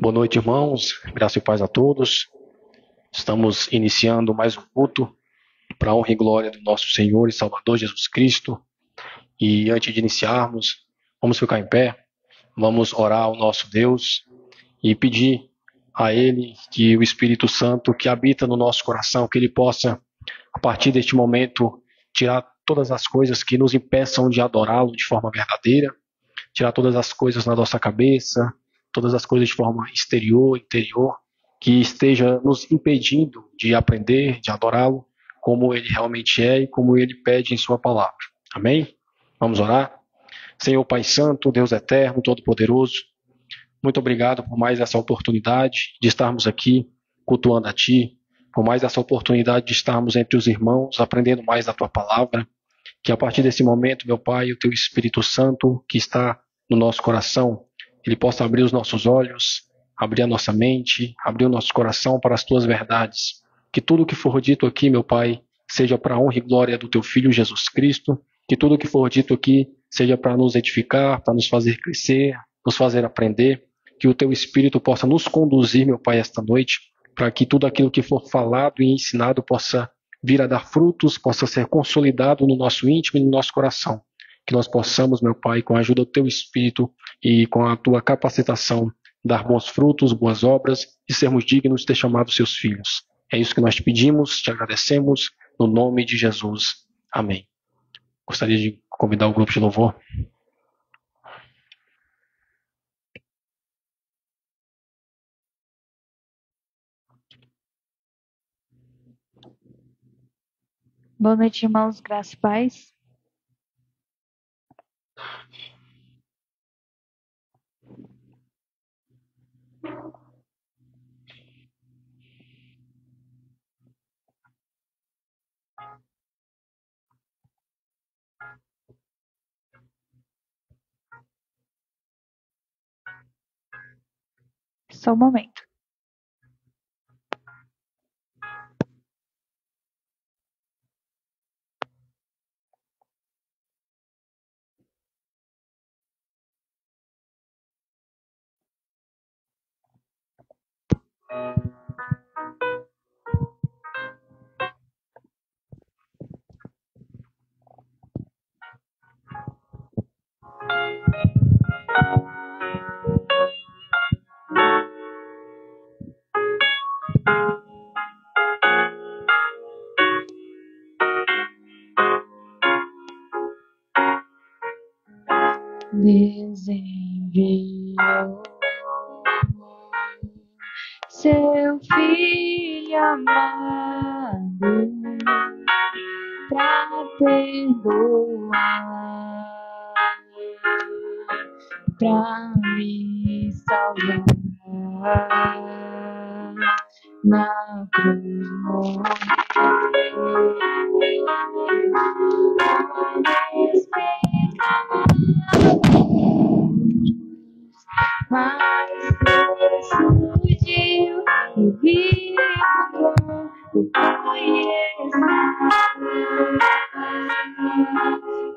Boa noite, irmãos. Graça e paz a todos. Estamos iniciando mais um culto para a honra e glória do nosso Senhor e Salvador Jesus Cristo. E antes de iniciarmos, vamos ficar em pé, vamos orar ao nosso Deus e pedir a Ele que o Espírito Santo que habita no nosso coração, que Ele possa, a partir deste momento, tirar todas as coisas que nos impeçam de adorá-lo de forma verdadeira, tirar todas as coisas na nossa cabeça, todas as coisas de forma exterior, interior, que esteja nos impedindo de aprender, de adorá-lo, como ele realmente é e como ele pede em sua palavra. Amém? Vamos orar? Senhor Pai Santo, Deus eterno, todo-poderoso, muito obrigado por mais essa oportunidade de estarmos aqui cultuando a Ti, por mais essa oportunidade de estarmos entre os irmãos, aprendendo mais da Tua palavra, que a partir desse momento, meu Pai, o Teu Espírito Santo que está no nosso coração, ele possa abrir os nossos olhos, abrir a nossa mente, abrir o nosso coração para as Tuas verdades. Que tudo que for dito aqui, meu Pai, seja para a honra e glória do Teu Filho Jesus Cristo, que tudo que for dito aqui seja para nos edificar, para nos fazer crescer, nos fazer aprender, que o Teu Espírito possa nos conduzir, meu Pai, esta noite, para que tudo aquilo que for falado e ensinado possa vir a dar frutos, possa ser consolidado no nosso íntimo e no nosso coração. Que nós possamos, meu Pai, com a ajuda do Teu Espírito e com a Tua capacitação, dar bons frutos, boas obras e sermos dignos de ter chamado Seus filhos. É isso que nós te pedimos, te agradecemos, no nome de Jesus. Amém. Gostaria de convidar o grupo de louvor. Boa noite, irmãos, graça e paz. Só um momento. Deus enviou seu Filho amado pra perdoar, pra me salvar. Na cruz mas ressurgiu e vivo o conheço,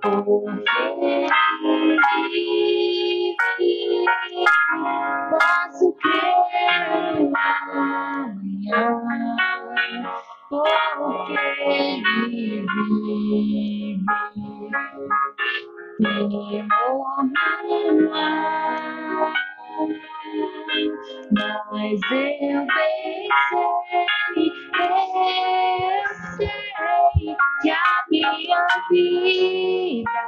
porque posso crer amanhã, porque ele vive e morrerá. Mas eu bem sei que a minha vida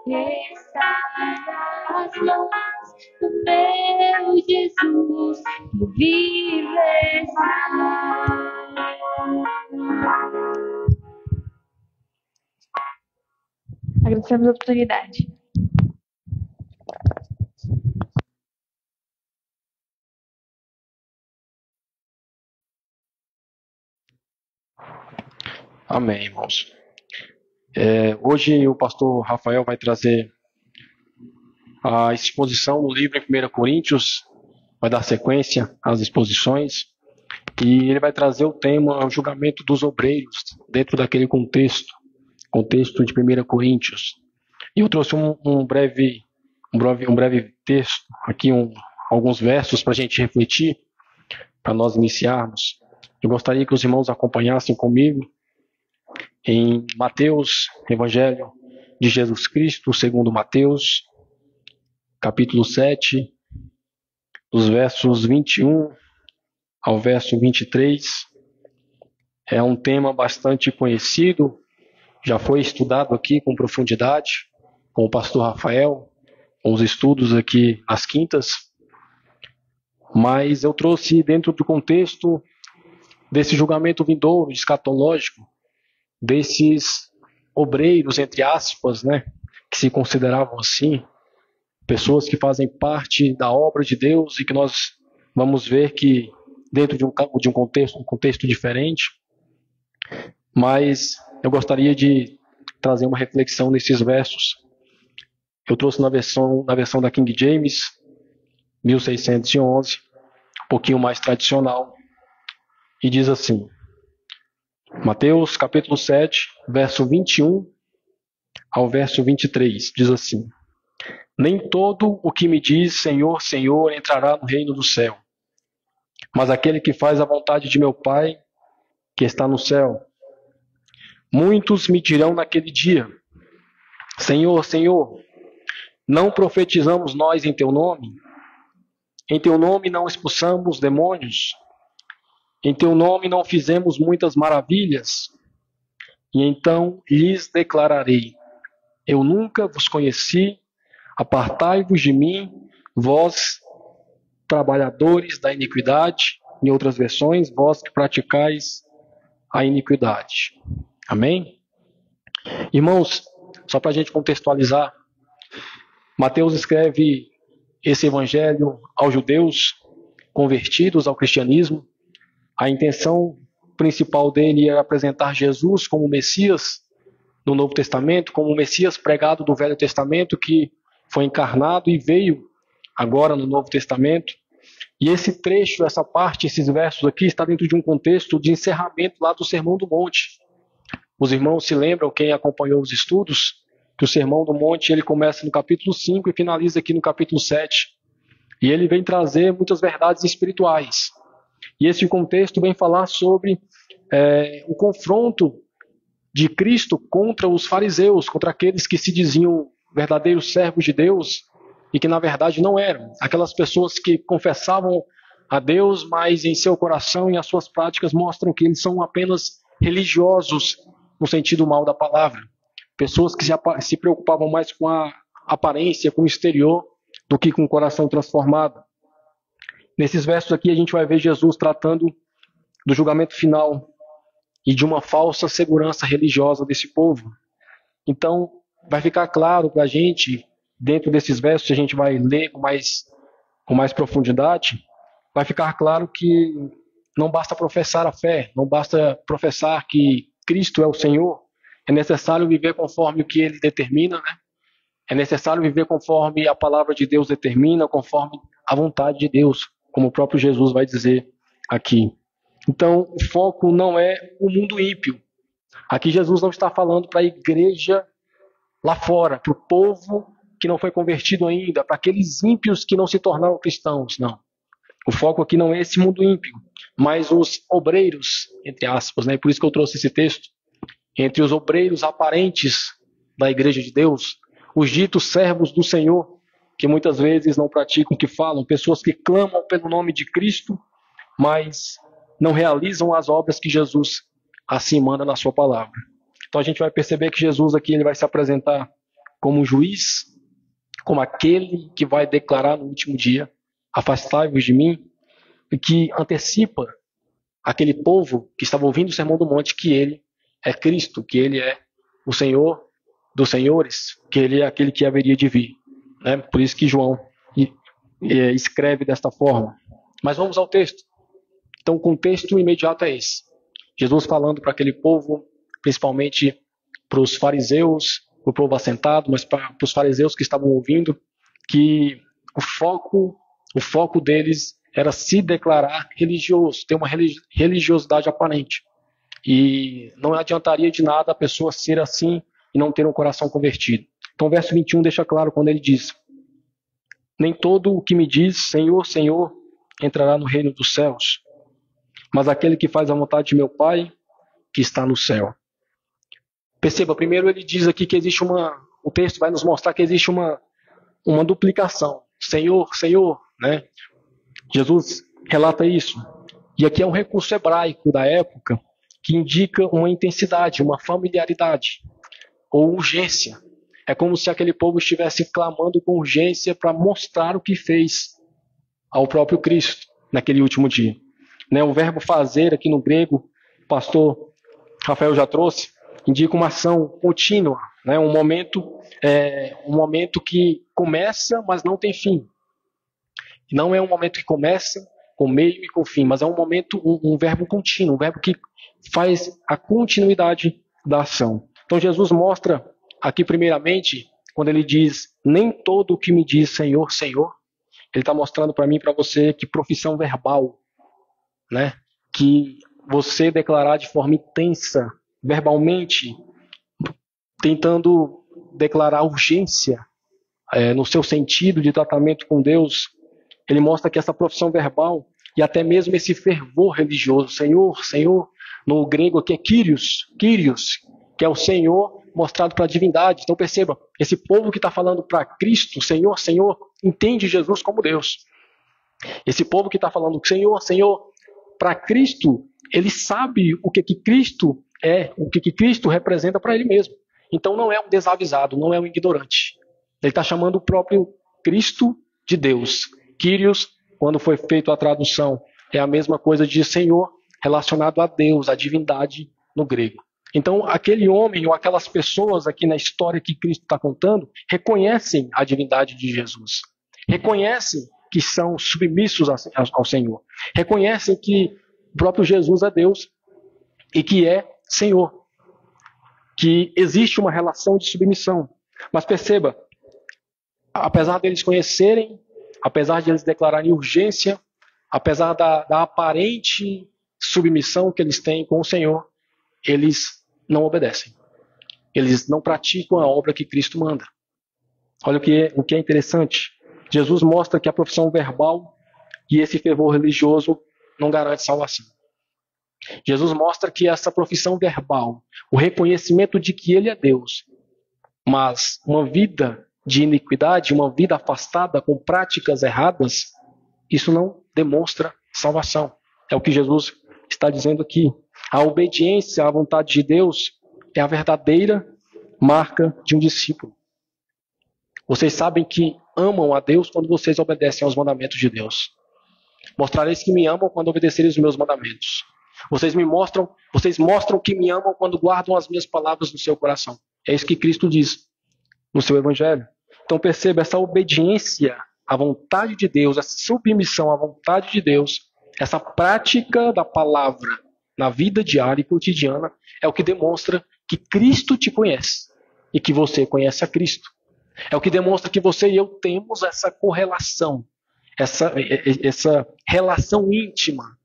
está nas mãos do meu Jesus, que viverá. Agradecemos a oportunidade. Amém, irmãos. Hoje o pastor Rafael vai trazer a exposição no livro em 1 Coríntios, vai dar sequência às exposições, e ele vai trazer o tema, o julgamento dos obreiros, dentro daquele contexto de 1 Coríntios. E eu trouxe um breve texto, aqui alguns versos para a gente refletir, para nós iniciarmos. Eu gostaria que os irmãos acompanhassem comigo em Mateus, Evangelho de Jesus Cristo, segundo Mateus, capítulo 7, dos versos 21 ao verso 23. É um tema bastante conhecido, já foi estudado aqui com profundidade, com o pastor Rafael, com os estudos aqui às quintas, mas eu trouxe dentro do contexto desse julgamento vindouro, escatológico, desses obreiros, entre aspas, né, que se consideravam assim, pessoas que fazem parte da obra de Deus e que nós vamos ver que dentro de um contexto diferente, mas eu gostaria de trazer uma reflexão nesses versos. Eu trouxe na versão da King James, 1611, um pouquinho mais tradicional, e diz assim, Mateus capítulo 7, verso 21 ao verso 23, diz assim, nem todo o que me diz Senhor, Senhor entrará no reino do céu, mas aquele que faz a vontade de meu Pai que está no céu. Muitos me dirão naquele dia, Senhor, Senhor, não profetizamos nós em teu nome? Em teu nome não expulsamos demônios? Em teu nome não fizemos muitas maravilhas? E então lhes declararei, eu nunca vos conheci, apartai-vos de mim, vós, trabalhadores da iniquidade, em outras versões, vós que praticais a iniquidade. Amém? Irmãos, só para a gente contextualizar, Mateus escreve esse evangelho aos judeus convertidos ao cristianismo. A intenção principal dele era apresentar Jesus como Messias no Novo Testamento, como o Messias pregado do Velho Testamento, que foi encarnado e veio agora no Novo Testamento. E esse trecho, essa parte, esses versos aqui, está dentro de um contexto de encerramento lá do Sermão do Monte. Os irmãos se lembram, quem acompanhou os estudos, que o Sermão do Monte ele começa no capítulo 5 e finaliza aqui no capítulo 7. E ele vem trazer muitas verdades espirituais. E esse contexto vem falar sobre o confronto de Cristo contra os fariseus, contra aqueles que se diziam verdadeiros servos de Deus e que na verdade não eram. Aquelas pessoas que confessavam a Deus, mas em seu coração e as suas práticas mostram que eles são apenas religiosos no sentido mal da palavra. Pessoas que se preocupavam mais com a aparência, com o exterior, do que com o coração transformado. Nesses versos aqui a gente vai ver Jesus tratando do julgamento final e de uma falsa segurança religiosa desse povo. Então, vai ficar claro para a gente, dentro desses versos, a gente vai ler com mais profundidade, vai ficar claro que não basta professar a fé, não basta professar que Cristo é o Senhor, é necessário viver conforme o que Ele determina, né? É necessário viver conforme a palavra de Deus determina, conforme a vontade de Deus, como o próprio Jesus vai dizer aqui. Então, o foco não é o mundo ímpio. Aqui Jesus não está falando para a igreja lá fora, para o povo que não foi convertido ainda, para aqueles ímpios que não se tornaram cristãos, não. O foco aqui não é esse mundo ímpio, mas os obreiros, entre aspas, né? Por isso que eu trouxe esse texto. Entre os obreiros aparentes da igreja de Deus, os ditos servos do Senhor, que muitas vezes não praticam o que falam, pessoas que clamam pelo nome de Cristo, mas não realizam as obras que Jesus assim manda na sua palavra. Então a gente vai perceber que Jesus aqui ele vai se apresentar como juiz, como aquele que vai declarar no último dia, afastai-vos de mim, e que antecipa aquele povo que estava ouvindo o Sermão do Monte que ele é Cristo, que ele é o Senhor dos senhores, que ele é aquele que haveria de vir. Né? Por isso que João escreve desta forma. Mas vamos ao texto. Então o contexto imediato é esse. Jesus falando para aquele povo, principalmente para os fariseus, para o povo assentado, mas para os fariseus que estavam ouvindo, que o foco deles era se declarar religioso, ter uma religiosidade aparente. E não adiantaria de nada a pessoa ser assim e não ter um coração convertido. Então o verso 21 deixa claro quando ele diz, Nem todo o que me diz Senhor, Senhor entrará no reino dos céus, mas aquele que faz a vontade de meu Pai que está no céu. Perceba, primeiro ele diz aqui que existe o texto vai nos mostrar que existe uma duplicação. Senhor, Senhor, né? Jesus relata isso. E aqui é um recurso hebraico da época que indica uma intensidade, uma familiaridade ou urgência. É como se aquele povo estivesse clamando com urgência para mostrar o que fez ao próprio Cristo naquele último dia. Né? O verbo fazer aqui no grego, o pastor Rafael já trouxe, indica uma ação contínua, né? um momento que começa, mas não tem fim. Não é um momento que começa com meio e com fim, mas é um momento, um verbo contínuo, um verbo que faz a continuidade da ação. Então Jesus mostra aqui primeiramente, quando ele diz, nem todo o que me diz Senhor, Senhor, ele está mostrando para mim e para você que profissão verbal, né? Que você declarar de forma intensa, verbalmente, tentando declarar urgência no seu sentido de tratamento com Deus, ele mostra que essa profissão verbal e até mesmo esse fervor religioso, Senhor, Senhor, no grego aqui é Kyrios, que é o Senhor mostrado para a divindade. Então perceba, esse povo que está falando para Cristo, Senhor, Senhor, entende Jesus como Deus. Esse povo que está falando Senhor, Senhor, para Cristo, ele sabe o que Cristo é, o que Cristo representa para ele mesmo. Então não é um desavisado, não é um ignorante. Ele está chamando o próprio Cristo de Deus. Kyrios, quando foi feita a tradução, é a mesma coisa de Senhor relacionado a Deus, a divindade no grego. Então, aquele homem ou aquelas pessoas aqui na história que Cristo está contando, reconhecem a divindade de Jesus. Reconhecem que são submissos ao Senhor. Reconhecem que o próprio Jesus é Deus e que é Senhor. Que existe uma relação de submissão. Mas perceba, apesar deles conhecerem, apesar de eles declararem urgência, apesar da aparente submissão que eles têm com o Senhor, eles não obedecem. Eles não praticam a obra que Cristo manda. Olha o que é interessante. Jesus mostra que a profissão verbal e esse fervor religioso não garante salvação. Jesus mostra que essa profissão verbal, o reconhecimento de que Ele é Deus, mas uma vida de iniquidade, uma vida afastada com práticas erradas, isso não demonstra salvação. É o que Jesus está dizendo aqui. A obediência à vontade de Deus é a verdadeira marca de um discípulo. Vocês sabem que amam a Deus quando vocês obedecem aos mandamentos de Deus. Mostrareis que me amam quando obedecerem os meus mandamentos. Vocês mostram que me amam quando guardam as minhas palavras no seu coração. É isso que Cristo diz no seu evangelho. Então perceba, essa obediência à vontade de Deus, essa submissão à vontade de Deus, essa prática da palavra na vida diária e cotidiana é o que demonstra que Cristo te conhece e que você conhece a Cristo. É o que demonstra que você e eu temos essa correlação, essa relação íntima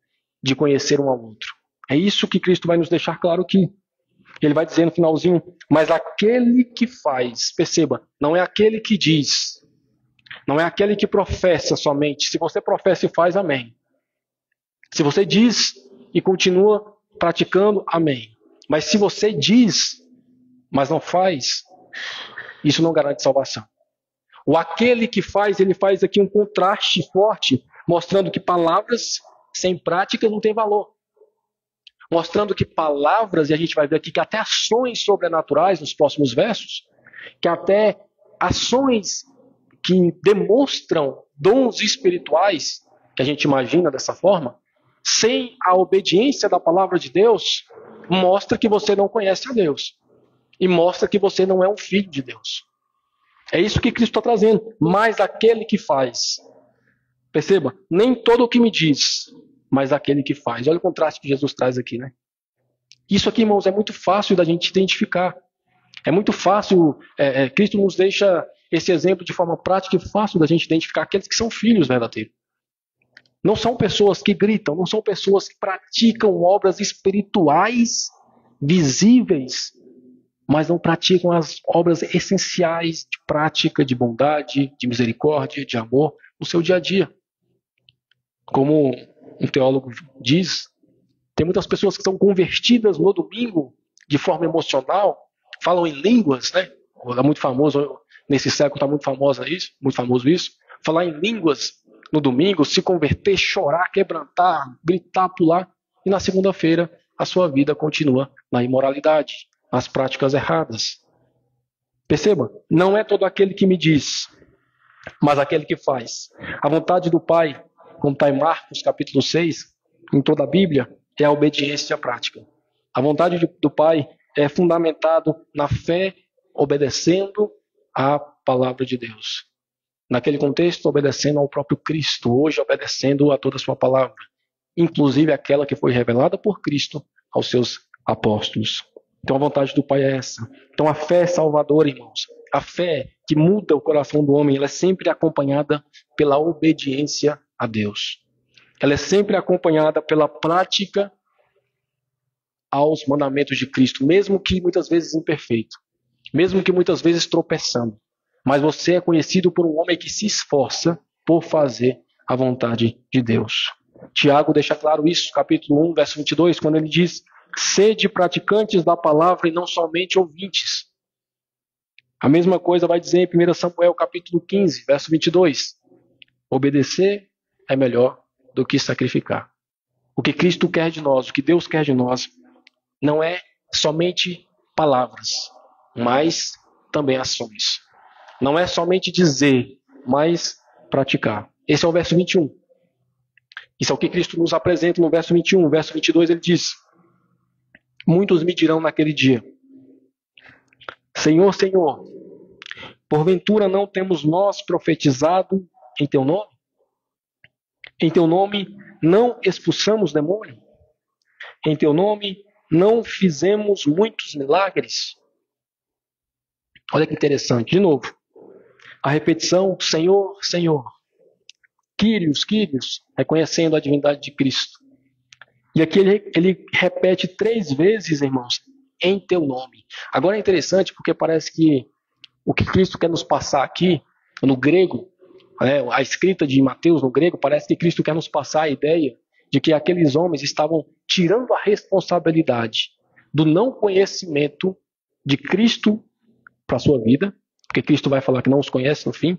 de conhecer um ao outro. É isso que Cristo vai nos deixar claro aqui. Ele vai dizer no finalzinho, mas aquele que faz, perceba, não é aquele que diz, não é aquele que professa somente. Se você professa e faz, amém. Se você diz e continua praticando, amém. Mas se você diz, mas não faz, isso não garante salvação. O aquele que faz, ele faz aqui um contraste forte, mostrando que palavras sem prática não têm valor. Mostrando que palavras, e a gente vai ver aqui que até ações sobrenaturais nos próximos versos, que até ações que demonstram dons espirituais, que a gente imagina dessa forma, sem a obediência da palavra de Deus, mostra que você não conhece a Deus. E mostra que você não é um filho de Deus. É isso que Cristo está trazendo. Mas aquele que faz. Perceba, nem todo o que me diz, mas aquele que faz. Olha o contraste que Jesus traz aqui, né? Isso aqui, irmãos, é muito fácil da gente identificar. É muito fácil, Cristo nos deixa esse exemplo de forma prática e fácil da gente identificar aqueles que são filhos verdadeiros. Não são pessoas que gritam, não são pessoas que praticam obras espirituais visíveis, mas não praticam as obras essenciais de prática, de bondade, de misericórdia, de amor no seu dia a dia. Como um teólogo diz, tem muitas pessoas que são convertidas no domingo de forma emocional, falam em línguas, né? É muito famoso, nesse século está muito famoso isso. Falar em línguas no domingo, se converter, chorar, quebrantar, gritar, pular, e na segunda-feira a sua vida continua na imoralidade, nas práticas erradas. Perceba, não é todo aquele que me diz, mas aquele que faz. A vontade do Pai, como está em Marcos capítulo 6, em toda a Bíblia, é a obediência prática. A vontade do Pai é fundamentado na fé, obedecendo à palavra de Deus. Naquele contexto, obedecendo ao próprio Cristo, hoje obedecendo a toda a sua palavra, inclusive aquela que foi revelada por Cristo aos seus apóstolos. Então a vontade do Pai é essa. Então a fé é salvadora, irmãos. A fé que muda o coração do homem, ela é sempre acompanhada pela obediência a Deus. Ela é sempre acompanhada pela prática aos mandamentos de Cristo, mesmo que muitas vezes imperfeito, mesmo que muitas vezes tropeçando. Mas você é conhecido por um homem que se esforça por fazer a vontade de Deus. Tiago deixa claro isso, capítulo 1, verso 22, quando ele diz: sede praticantes da palavra e não somente ouvintes. A mesma coisa vai dizer em 1 Samuel, capítulo 15, verso 22. Obedecer é melhor do que sacrificar. O que Cristo quer de nós, o que Deus quer de nós, não é somente palavras, mas também ações. Não é somente dizer, mas praticar. Esse é o verso 21. Isso é o que Cristo nos apresenta no verso 21. No verso 22 ele diz: muitos me dirão naquele dia: Senhor, Senhor, porventura não temos nós profetizado em teu nome? Em teu nome não expulsamos demônio? Em teu nome não fizemos muitos milagres? Olha que interessante, de novo. A repetição, Senhor, Senhor. Quírios, Quírios, reconhecendo a divindade de Cristo. E aqui ele repete 3 vezes, irmãos, em teu nome. Agora é interessante porque parece que o que Cristo quer nos passar aqui, no grego, a escrita de Mateus no grego, parece que Cristo quer nos passar a ideia de que aqueles homens estavam tirando a responsabilidade do não conhecimento de Cristo para a sua vida, porque Cristo vai falar que não os conhece no fim,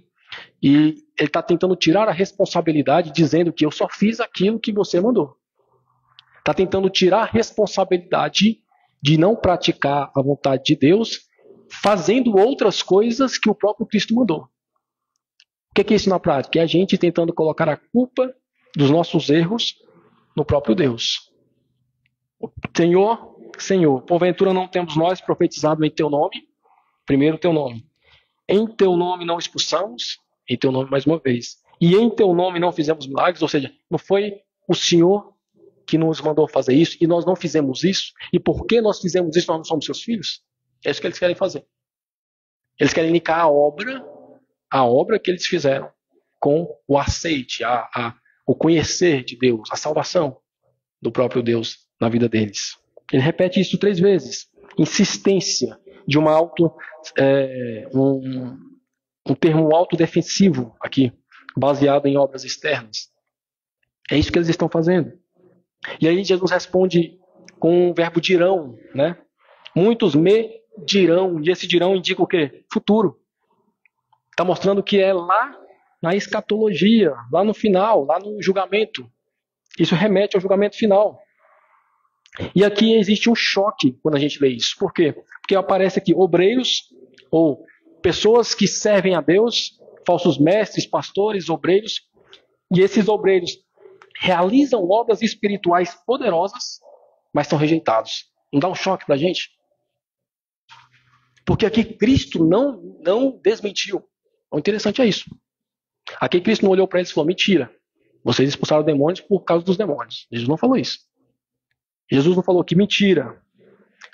e ele está tentando tirar a responsabilidade dizendo que eu só fiz aquilo que você mandou. Está tentando tirar a responsabilidade de não praticar a vontade de Deus, fazendo outras coisas que o próprio Cristo mandou. O que é isso na prática? É a gente tentando colocar a culpa dos nossos erros no próprio Deus. Senhor, Senhor, porventura não temos nós profetizado em teu nome? Primeiro teu nome. Em teu nome não expulsamos? Em teu nome mais uma vez. E em teu nome não fizemos milagres? Ou seja, não foi o Senhor que nos mandou fazer isso e nós não fizemos isso? E por que nós fizemos isso, nós não somos seus filhos? É isso que eles querem fazer. Eles querem linkar a obra que eles fizeram com o aceite, o conhecer de Deus, a salvação do próprio Deus na vida deles. Ele repete isso 3 vezes. Insistência de um termo autodefensivo aqui, baseado em obras externas. É isso que eles estão fazendo. E aí Jesus responde com o verbo dirão, né? Muitos me dirão, e esse dirão indica o quê? Futuro. Está mostrando que é lá na escatologia, lá no final, lá no julgamento. Isso remete ao julgamento final. E aqui existe um choque quando a gente lê isso. Por quê? Porque aparece aqui obreiros ou pessoas que servem a Deus, falsos mestres, pastores, obreiros, e esses obreiros realizam obras espirituais poderosas, mas são rejeitados. Não dá um choque para a gente? Porque aqui Cristo não desmentiu. O interessante é isso. Aqui Cristo não olhou para eles e falou: mentira, vocês expulsaram demônios por causa dos demônios. Jesus não falou isso. Jesus não falou que mentira,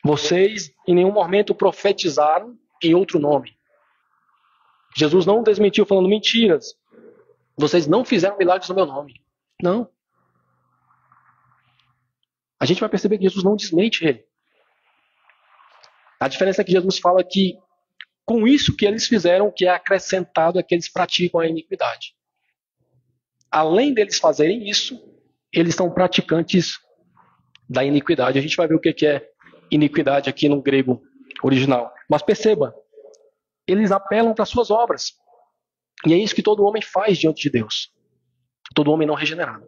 vocês em nenhum momento profetizaram em outro nome. Jesus não desmentiu falando mentiras, vocês não fizeram milagres no meu nome. Não. A gente vai perceber que Jesus não desmente ele. A diferença é que Jesus fala que com isso que eles fizeram, que é acrescentado é que eles praticam a iniquidade. Além deles fazerem isso, eles são praticantes da iniquidade. A gente vai ver o que é iniquidade aqui no grego original. Mas perceba, eles apelam para suas obras. E é isso que todo homem faz diante de Deus. Todo homem não regenerado.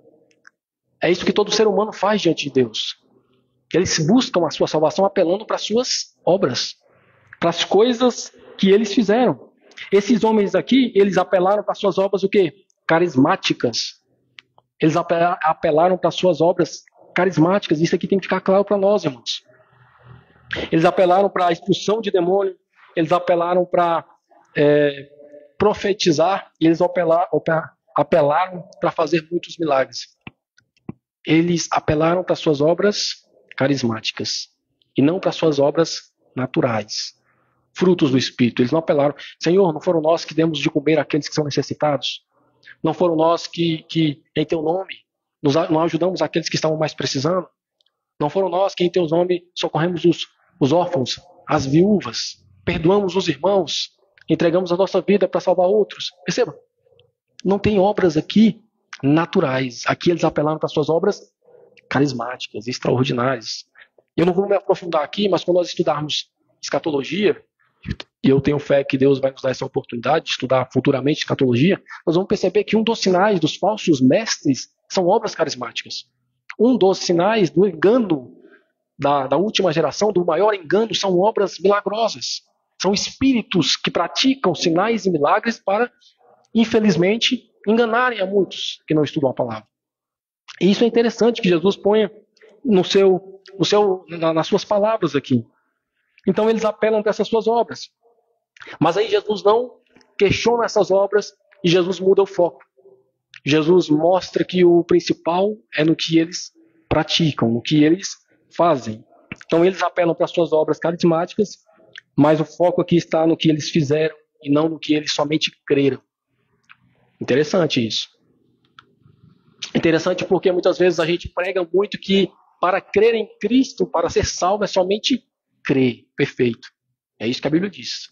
É isso que todo ser humano faz diante de Deus. Eles buscam a sua salvação apelando para suas obras, para as coisas que eles fizeram. Esses homens aqui, eles apelaram para suas obras o quê? Carismáticas. Eles apelaram para suas obras carismáticas. Isso aqui tem que ficar claro para nós, irmãos. Eles apelaram para a expulsão de demônio. Eles apelaram para profetizar. E eles apelaram para fazer muitos milagres. Eles apelaram para suas obras carismáticas e não para suas obras naturais, frutos do Espírito. Eles não apelaram, Senhor, não foram nós que demos de comer àqueles que são necessitados? Não foram nós que em teu nome, não ajudamos aqueles que estavam mais precisando? Não foram nós que em teu nome socorremos os órfãos, as viúvas, perdoamos os irmãos, entregamos a nossa vida para salvar outros? Perceba, não tem obras aqui naturais. Aqui eles apelaram para suas obras carismáticas, extraordinárias. Eu não vou me aprofundar aqui, mas quando nós estudarmos escatologia, e eu tenho fé que Deus vai nos dar essa oportunidade de estudar futuramente escatologia, nós vamos perceber que um dos sinais dos falsos mestres são obras carismáticas. Um dos sinais do engano da última geração, do maior engano, são obras milagrosas. São espíritos que praticam sinais e milagres para, infelizmente, enganarem a muitos que não estudam a palavra. E isso é interessante que Jesus ponha nas suas palavras aqui. Então eles apelam para essas suas obras. Mas aí Jesus não questiona essas obras e Jesus muda o foco. Jesus mostra que o principal é no que eles praticam, no que eles fazem. Então eles apelam para as suas obras carismáticas, mas o foco aqui está no que eles fizeram e não no que eles somente creram. Interessante isso. Interessante porque muitas vezes a gente prega muito que para crer em Cristo, para ser salvo, é somente crer. Perfeito. É isso que a Bíblia diz.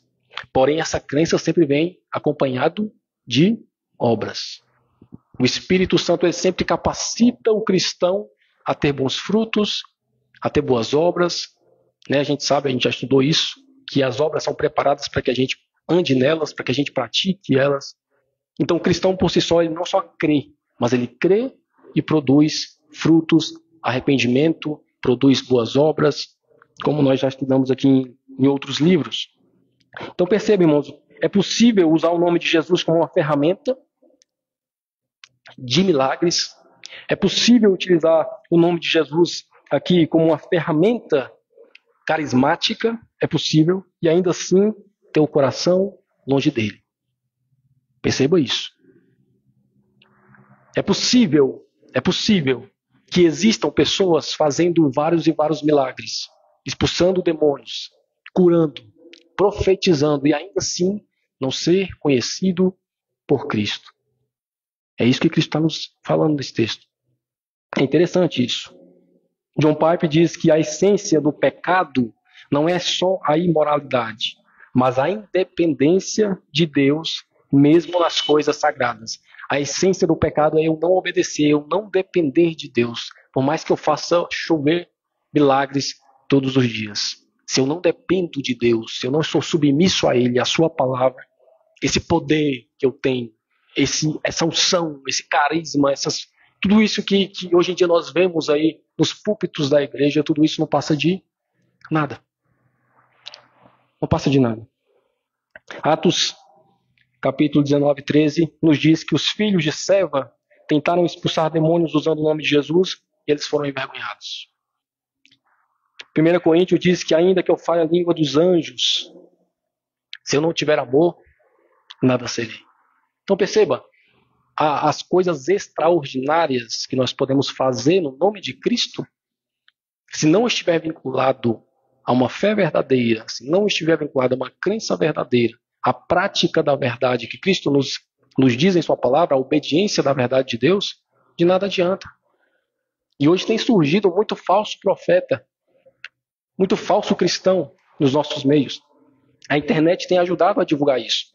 Porém, essa crença sempre vem acompanhado de obras. O Espírito Santo ele sempre capacita o cristão a ter bons frutos, a ter boas obras. A gente sabe, a gente já estudou isso, que as obras são preparadas para que a gente ande nelas, para que a gente pratique elas. Então, o cristão por si só, ele não só crê, mas ele crê e produz frutos, arrependimento, produz boas obras, como nós já estudamos aqui em outros livros. Então perceba, irmãos, é possível usar o nome de Jesus como uma ferramenta de milagres. É possível utilizar o nome de Jesus aqui como uma ferramenta carismática. É possível, e ainda assim ter o coração longe dele. Perceba isso. É possível que existam pessoas fazendo vários e vários milagres, expulsando demônios, curando, profetizando e ainda assim não ser conhecido por Cristo. É isso que Cristo está nos falando nesse texto. É interessante isso. John Piper diz que a essência do pecado não é só a imoralidade, mas a independência de Deus mesmo nas coisas sagradas. A essência do pecado é eu não obedecer, eu não depender de Deus. Por mais que eu faça chover milagres todos os dias. Se eu não dependo de Deus, se eu não sou submisso a Ele, a sua palavra, esse poder que eu tenho, essa unção, esse carisma, tudo isso que hoje em dia nós vemos aí nos púlpitos da igreja, tudo isso não passa de nada. Não passa de nada. Atos capítulo 19, 13, nos diz que os filhos de Seva tentaram expulsar demônios usando o nome de Jesus e eles foram envergonhados. 1 Coríntios diz que ainda que eu fale a língua dos anjos, se eu não tiver amor, nada serei. Então perceba, as coisas extraordinárias que nós podemos fazer no nome de Cristo, se não estiver vinculado a uma fé verdadeira, se não estiver vinculado a uma crença verdadeira, a prática da verdade que Cristo nos diz em sua palavra, a obediência da verdade de Deus, de nada adianta. E hoje tem surgido muito falso profeta, muito falso cristão, nos nossos meios. A internet tem ajudado a divulgar isso.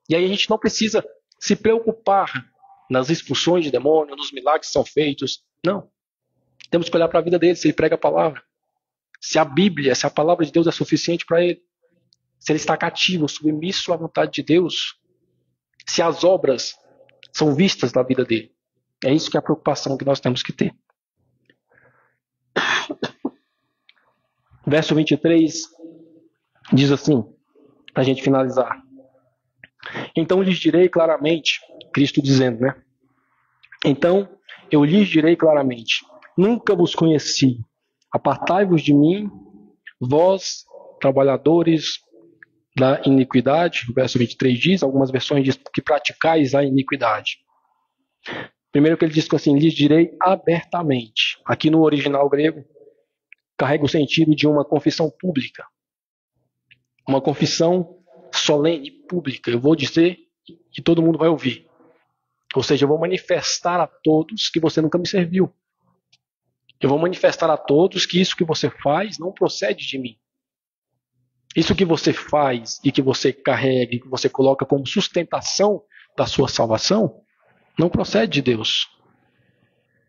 E aí a gente não precisa se preocupar nas expulsões de demônio, nos milagres que são feitos. Não. Temos que olhar para a vida dele, se ele prega a palavra. Se a Bíblia, se a palavra de Deus é suficiente para ele. Se ele está cativo, submisso à vontade de Deus. Se as obras são vistas na vida dele. É isso que é a preocupação que nós temos que ter. Verso 23 diz assim, para a gente finalizar. Então lhes direi claramente, Cristo dizendo, né? Então eu lhes direi claramente, nunca vos conheci, apartai-vos de mim, vós, trabalhadores da iniquidade. O verso 23 diz, algumas versões diz que praticais a iniquidade. Primeiro que ele diz assim, lhes direi abertamente. Aqui no original grego, carrega o sentido de uma confissão pública. Uma confissão solene, pública. Eu vou dizer que todo mundo vai ouvir. Ou seja, eu vou manifestar a todos que você nunca me serviu. Eu vou manifestar a todos que isso que você faz não procede de mim. Isso que você faz e que você carrega e que você coloca como sustentação da sua salvação não procede de Deus.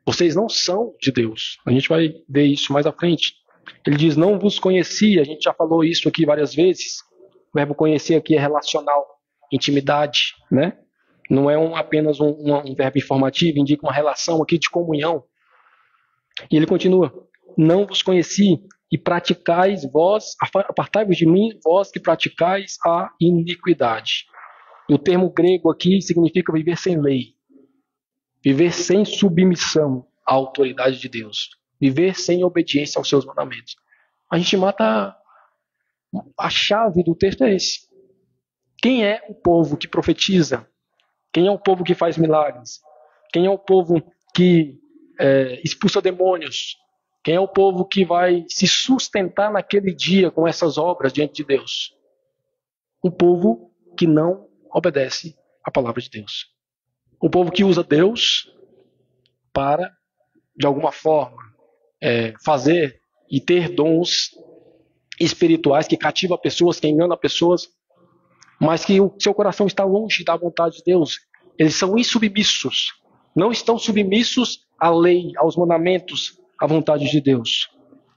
Vocês não são de Deus. A gente vai ver isso mais à frente. Ele diz, não vos conheci. A gente já falou isso aqui várias vezes. O verbo conhecer aqui é relacional, intimidade, né? Não é apenas um verbo informativo, indica uma relação aqui de comunhão. E ele continua, não vos conheci e praticais vós, apartai-vos de mim, vós que praticais a iniquidade. E o termo grego aqui significa viver sem lei. Viver sem submissão à autoridade de Deus. Viver sem obediência aos seus mandamentos. A gente mata a chave do texto é esse. Quem é o povo que profetiza? Quem é o povo que faz milagres? Quem é o povo que expulsa demônios? Quem é o povo que vai se sustentar naquele dia com essas obras diante de Deus? O povo que não obedece à palavra de Deus. O povo que usa Deus para, de alguma forma, fazer e ter dons espirituais que cativam pessoas, que enganam pessoas, mas que o seu coração está longe da vontade de Deus. Eles são insubmissos. Não estão submissos à lei, aos mandamentos, à vontade de Deus.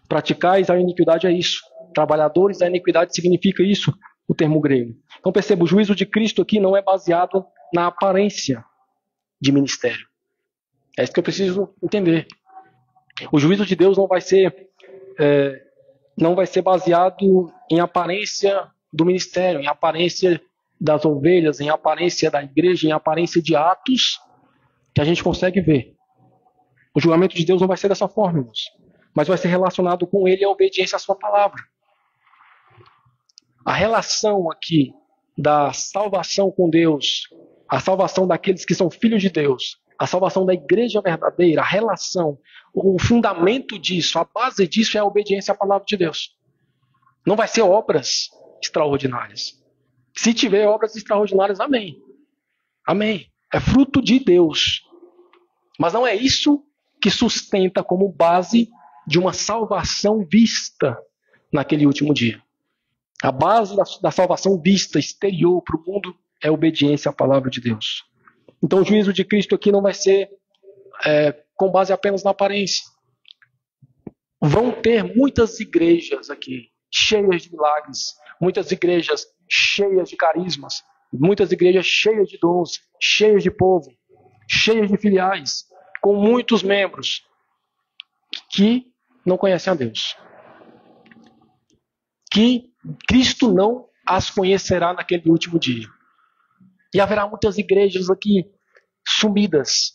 Praticais a iniquidade é isso. Trabalhadores da iniquidade significa isso, o termo grego. Então perceba, o juízo de Cristo aqui não é baseado na aparência de ministério. É isso que eu preciso entender. O juízo de Deus não vai ser baseado em aparência do ministério, em aparência das ovelhas, em aparência da igreja, em aparência de atos que a gente consegue ver. O julgamento de Deus não vai ser dessa forma, irmãos, mas vai ser relacionado com ele e a obediência à sua palavra. A relação aqui da salvação com Deus, a salvação daqueles que são filhos de Deus, a salvação da igreja verdadeira, a relação, o fundamento disso, a base disso é a obediência à palavra de Deus. Não vai ser obras extraordinárias. Se tiver obras extraordinárias, amém. Amém. É fruto de Deus. Mas não é isso que sustenta como base de uma salvação vista naquele último dia. A base da salvação vista exterior para o mundo é a obediência à palavra de Deus. Então o juízo de Cristo aqui não vai ser com base apenas na aparência. Vão ter muitas igrejas aqui, cheias de milagres, muitas igrejas cheias de carismas, muitas igrejas cheias de dons, cheias de povo, cheias de filiais, com muitos membros que não conhecem a Deus. Que Cristo não as conhecerá naquele último dia. E haverá muitas igrejas aqui sumidas,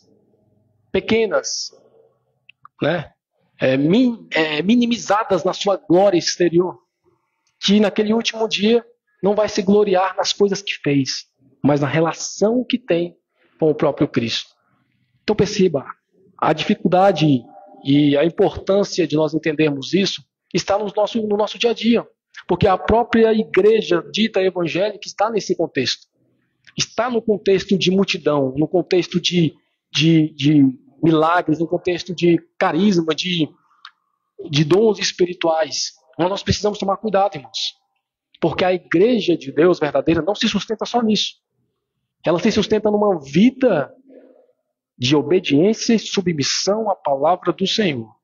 pequenas, né? Minimizadas na sua glória exterior, que naquele último dia não vai se gloriar nas coisas que fez, mas na relação que tem com o próprio Cristo. Então perceba, a dificuldade e a importância de nós entendermos isso está no nosso dia a dia, porque a própria igreja dita evangélica está nesse contexto. Está no contexto de multidão, no contexto de milagres, no contexto de carisma, de dons espirituais. Mas nós precisamos tomar cuidado, irmãos. Porque a igreja de Deus verdadeira não se sustenta só nisso. Ela se sustenta numa vida de obediência e submissão à palavra do Senhor.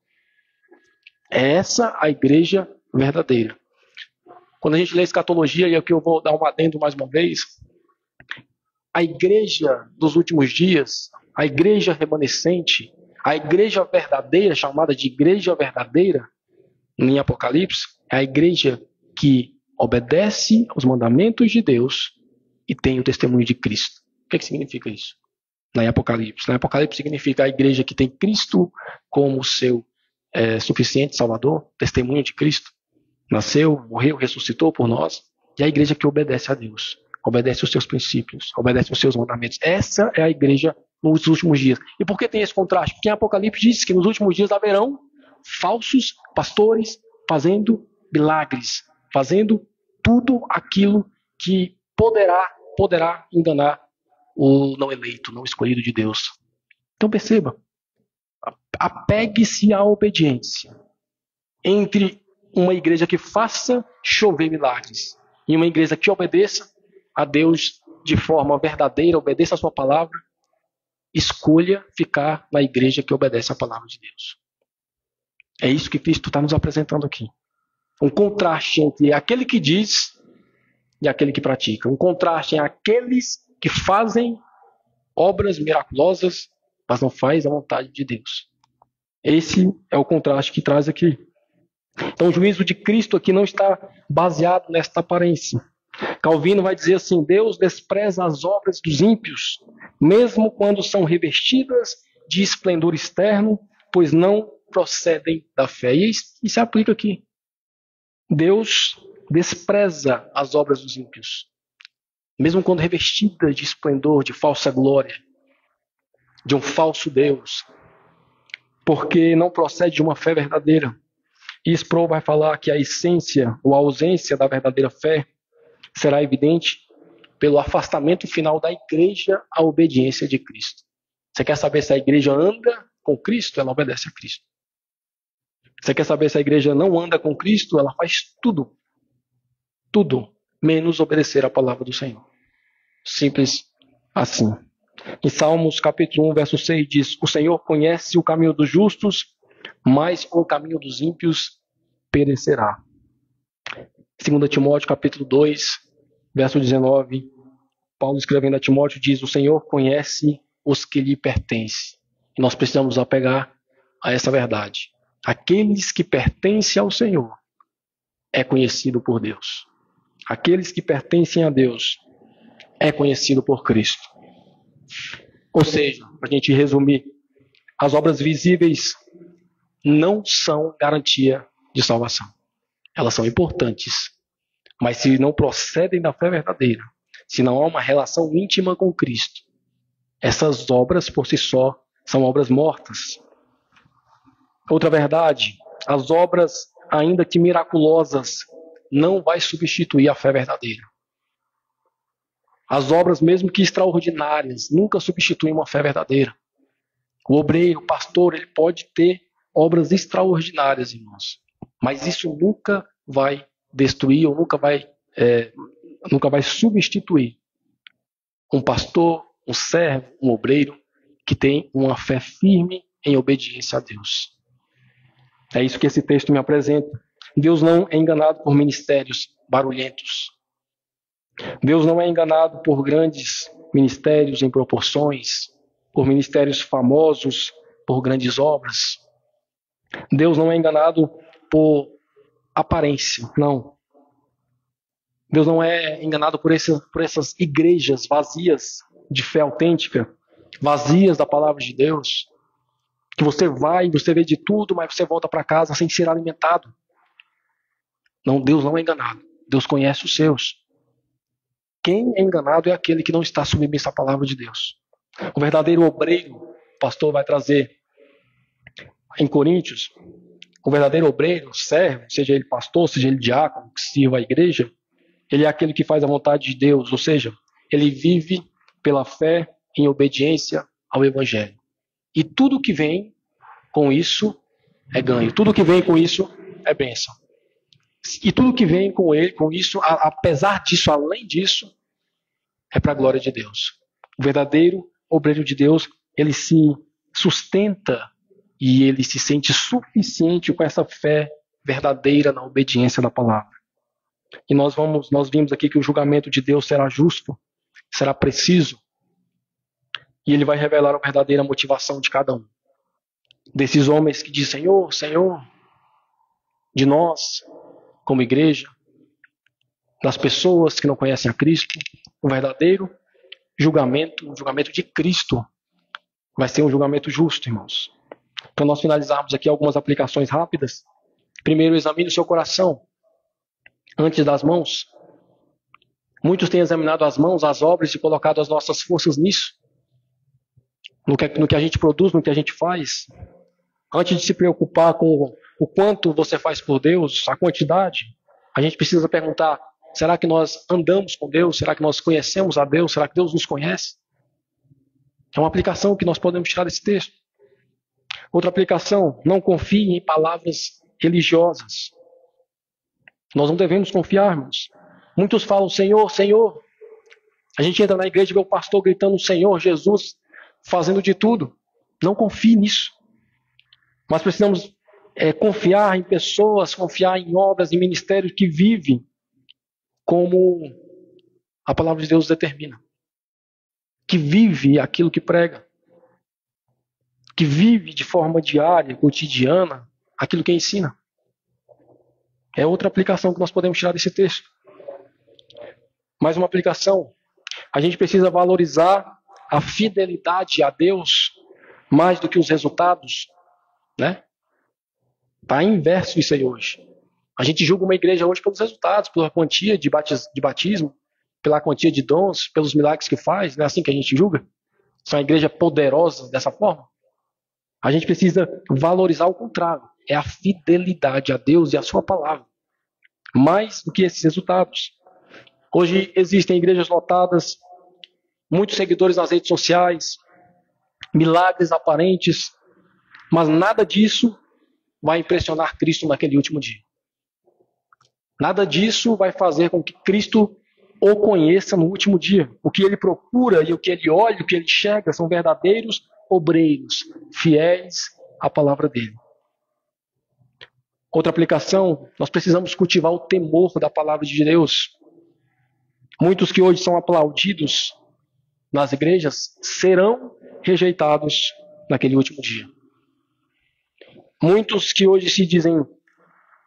É essa a igreja verdadeira. Quando a gente lê escatologia, e aqui eu vou dar um adendo mais uma vez, a igreja dos últimos dias, a igreja remanescente, a igreja verdadeira, chamada de igreja verdadeira, em Apocalipse, é a igreja que obedece aos mandamentos de Deus e tem o testemunho de Cristo. O que significa isso? Na Apocalipse. Na Apocalipse significa a igreja que tem Cristo como seu suficiente Salvador, testemunho de Cristo. Nasceu, morreu, ressuscitou por nós. E a igreja que obedece a Deus, obedece os seus princípios, obedece os seus mandamentos. Essa é a igreja nos últimos dias. E por que tem esse contraste? Porque em Apocalipse diz que nos últimos dias haverão falsos pastores fazendo milagres, fazendo tudo aquilo que poderá enganar o não eleito, não escolhido de Deus. Então perceba, apegue-se à obediência entre uma igreja que faça chover milagres e uma igreja que obedeça a Deus de forma verdadeira, obedeça a sua palavra. Escolha ficar na igreja que obedece a palavra de Deus. É isso que Cristo está nos apresentando aqui. Um contraste entre aquele que diz e aquele que pratica. Um contraste entre aqueles que fazem obras miraculosas, mas não faz a vontade de Deus. Esse é o contraste que traz aqui. Então o juízo de Cristo aqui não está baseado nesta aparência. Calvino vai dizer assim: Deus despreza as obras dos ímpios, mesmo quando são revestidas de esplendor externo, pois não procedem da fé. E isso se aplica aqui. Deus despreza as obras dos ímpios, mesmo quando revestidas de esplendor, de falsa glória, de um falso Deus, porque não procede de uma fé verdadeira. E Sproul vai falar que a essência ou a ausência da verdadeira fé será evidente pelo afastamento final da igreja à obediência de Cristo. Você quer saber se a igreja anda com Cristo? Ela obedece a Cristo. Você quer saber se a igreja não anda com Cristo? Ela faz tudo, menos obedecer a palavra do Senhor. Simples assim. Em Salmos capítulo 1, verso 6 diz: o Senhor conhece o caminho dos justos, mas o caminho dos ímpios perecerá. 2 Timóteo capítulo 2, verso 19, Paulo escrevendo a Timóteo diz: o Senhor conhece os que lhe pertencem. E nós precisamos apegar a essa verdade. Aqueles que pertencem ao Senhor é conhecido por Deus. Aqueles que pertencem a Deus é conhecido por Cristo. Ou seja, para a gente resumir, as obras visíveis não são garantia de salvação. Elas são importantes, mas se não procedem da fé verdadeira, se não há uma relação íntima com Cristo, essas obras por si só são obras mortas. Outra verdade, as obras, ainda que miraculosas, não vai substituir a fé verdadeira. As obras, mesmo que extraordinárias, nunca substituem uma fé verdadeira. O obreiro, o pastor, ele pode ter obras extraordinárias, irmãos, mas isso nunca vai destruir ou nunca vai substituir um pastor, um servo, um obreiro que tem uma fé firme em obediência a Deus. É isso que esse texto me apresenta. Deus não é enganado por ministérios barulhentos. Deus não é enganado por grandes ministérios em proporções, por ministérios famosos, por grandes obras. Deus não é enganado por aparência, não. Deus não é enganado por essas igrejas vazias de fé autêntica, vazias da palavra de Deus, que você vai, você vê de tudo, mas você volta para casa sem ser alimentado. Não, Deus não é enganado. Deus conhece os seus. Quem é enganado é aquele que não está submisso à palavra de Deus. O verdadeiro obreiro, o pastor vai trazer em Coríntios, o verdadeiro obreiro, servo, seja ele pastor, seja ele diácono, que sirva a igreja, ele é aquele que faz a vontade de Deus, ou seja, ele vive pela fé em obediência ao Evangelho. E tudo que vem com isso é ganho. Tudo que vem com isso é bênção. E tudo que vem com ele, com isso, apesar disso, além disso, é para a glória de Deus. O verdadeiro obreiro de Deus, ele se sustenta e ele se sente suficiente com essa fé verdadeira na obediência da palavra. E nós vimos aqui que o julgamento de Deus será justo, será preciso, e ele vai revelar a verdadeira motivação de cada um. Desses homens que dizem, Senhor, Senhor, de nós, como igreja, das pessoas que não conhecem a Cristo, o verdadeiro julgamento, o julgamento de Cristo, vai ser um julgamento justo, irmãos. Para nós finalizarmos aqui algumas aplicações rápidas, primeiro examine o seu coração antes das mãos. Muitos têm examinado as mãos, as obras e colocado as nossas forças nisso, no que a gente produz, no que a gente faz. Antes de se preocupar com o quanto você faz por Deus, a quantidade, a gente precisa perguntar, será que nós andamos com Deus? Será que nós conhecemos a Deus? Será que Deus nos conhece? É uma aplicação que nós podemos tirar desse texto. Outra aplicação, não confie em palavras religiosas. Nós não devemos confiar, irmãos. Muitos falam, Senhor, Senhor. A gente entra na igreja e vê o pastor gritando, Senhor, Jesus, fazendo de tudo. Não confie nisso. Mas precisamos confiar em pessoas, confiar em obras, em ministérios que vivem como a palavra de Deus determina. Que vive aquilo que prega. Que vive de forma diária, cotidiana, aquilo que ensina. É outra aplicação que nós podemos tirar desse texto. Mais uma aplicação. A gente precisa valorizar a fidelidade a Deus mais do que os resultados, né? Está inverso isso aí hoje. A gente julga uma igreja hoje pelos resultados, pela quantia de batismo, pela quantia de dons, pelos milagres que faz. Não é assim que a gente julga? São uma igreja poderosa dessa forma? A gente precisa valorizar o contrário. É a fidelidade a Deus e a sua palavra. Mais do que esses resultados. Hoje existem igrejas lotadas, muitos seguidores nas redes sociais, milagres aparentes, mas nada disso vai impressionar Cristo naquele último dia. Nada disso vai fazer com que Cristo o conheça no último dia. O que ele procura e o que ele olha, o que ele chega, são verdadeiros obreiros, fiéis à palavra dele. Outra aplicação, nós precisamos cultivar o temor da palavra de Deus. Muitos que hoje são aplaudidos nas igrejas serão rejeitados naquele último dia. Muitos que hoje se dizem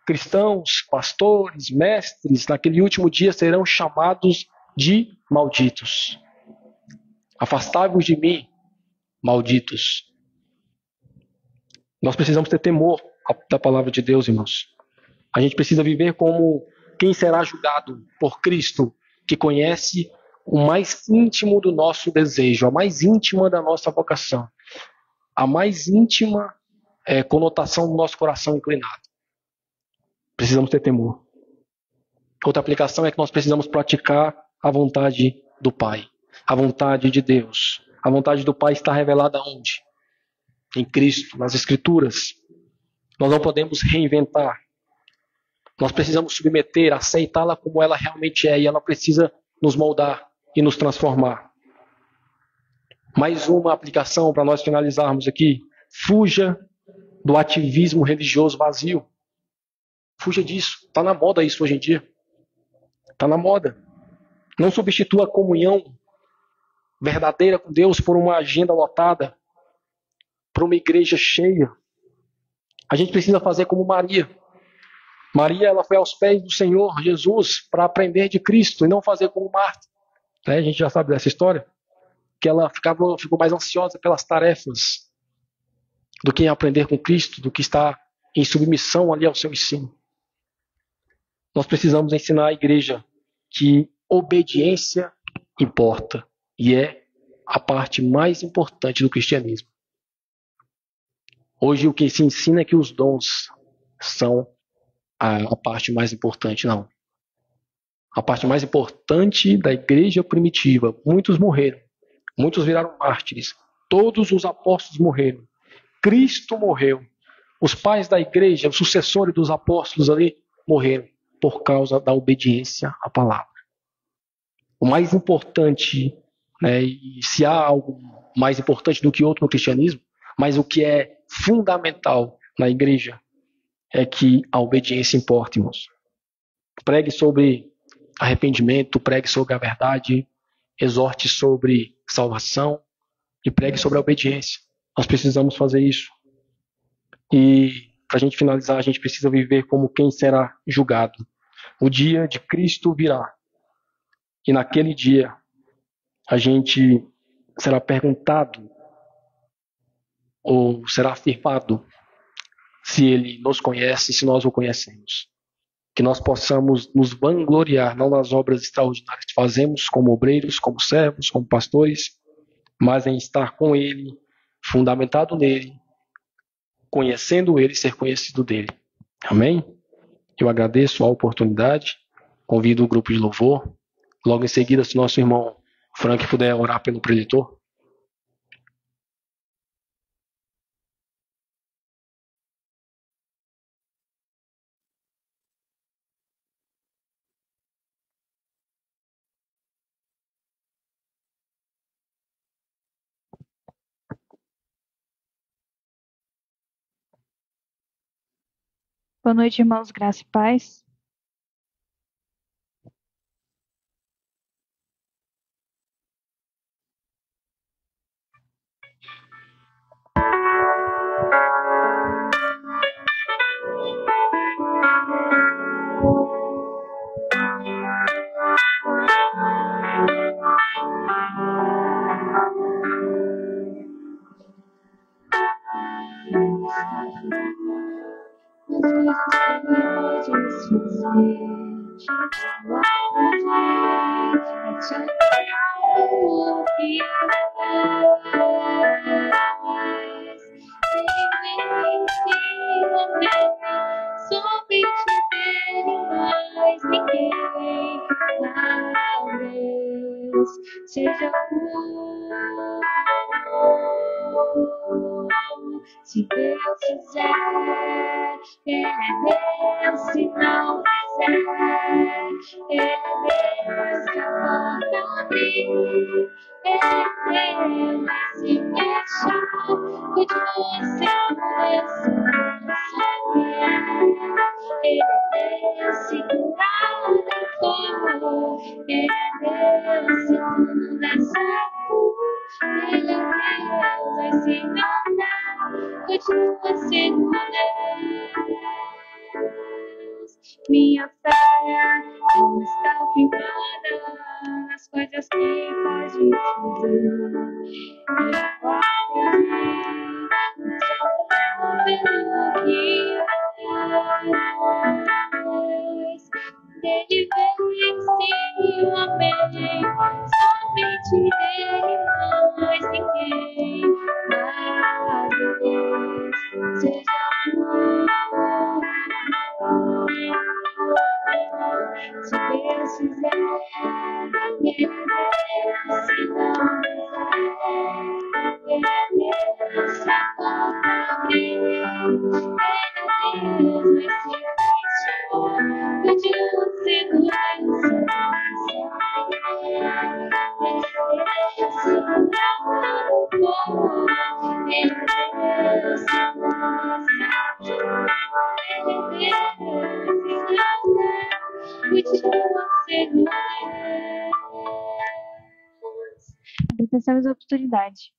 cristãos, pastores, mestres, naquele último dia serão chamados de malditos. Afastai-vos de mim, malditos. Nós precisamos ter temor da palavra de Deus, irmãos. A gente precisa viver como quem será julgado por Cristo, que conhece o mais íntimo do nosso desejo, a mais íntima da nossa vocação, a mais íntima conotação do nosso coração inclinado. Precisamos ter temor. Outra aplicação é que nós precisamos praticar a vontade do Pai, a vontade de Deus. A vontade do Pai está revelada onde? Em Cristo, nas Escrituras. Nós não podemos reinventar. Nós precisamos submeter, aceitá-la como ela realmente é, e ela precisa nos moldar e nos transformar. Mais uma aplicação para nós finalizarmos aqui. Fuja do ativismo religioso vazio. Fuja disso. Está na moda isso hoje em dia. Está na moda. Não substitua a comunhão verdadeira com Deus por uma agenda lotada, por uma igreja cheia. A gente precisa fazer como Maria. Maria, ela foi aos pés do Senhor Jesus para aprender de Cristo e não fazer como Marta. A gente já sabe dessa história, que ela ficou mais ansiosa pelas tarefas do que em aprender com Cristo, do que estar em submissão ali ao seu ensino. Nós precisamos ensinar a igreja que obediência importa e é a parte mais importante do cristianismo. Hoje o que se ensina é que os dons são a parte mais importante, não. A parte mais importante da igreja primitiva, muitos morreram, muitos viraram mártires, todos os apóstolos morreram, Cristo morreu, os pais da igreja, os sucessores dos apóstolos ali morreram. por causa da obediência à palavra. O mais importante, né, e se há algo mais importante do que outro no cristianismo, mas o que é fundamental na igreja é que a obediência importa, irmãos. Pregue sobre arrependimento, pregue sobre a verdade, exorte sobre salvação e pregue sobre a obediência. Nós precisamos fazer isso. E para a gente finalizar, a gente precisa viver como quem será julgado. O dia de Cristo virá. E naquele dia, a gente será perguntado ou será afirmado se Ele nos conhece, se nós o conhecemos. Que nós possamos nos vangloriar, não nas obras extraordinárias que fazemos como obreiros, como servos, como pastores, mas em estar com Ele, fundamentado nele, conhecendo Ele e ser conhecido dele. Amém? Eu agradeço a oportunidade, convido o grupo de louvor. Logo em seguida, se nosso irmão Frank puder orar pelo preletor. Boa noite, irmãos, graça e paz. Seja se Deus quiser, Ele é Deus, se não quiser, Ele é Deus que a porta abrir, Ele é Deus se fechar, continua sendo Ele é Deus se nada for, Ele é Deus se tudo der certo, Ele é Deus, vai se nada, continua sendo Deus. Minha fé não está firmada nas coisas que faz difícil. Minha guarda pelo que faz. Dele vem sim o amém, somente dele, mais ninguém. A Deus seja se Deus quiser, Ele é Deus, se não quiser, Ele é Deus, se a porta abrir, Ele é Deus, vai se fechar, continua sendo Deus, Ele é Deus, se nada for, Ele é Deus, se não quiser, Ele é Deus, se nada continua sendo Deus. Agradecemos a oportunidade.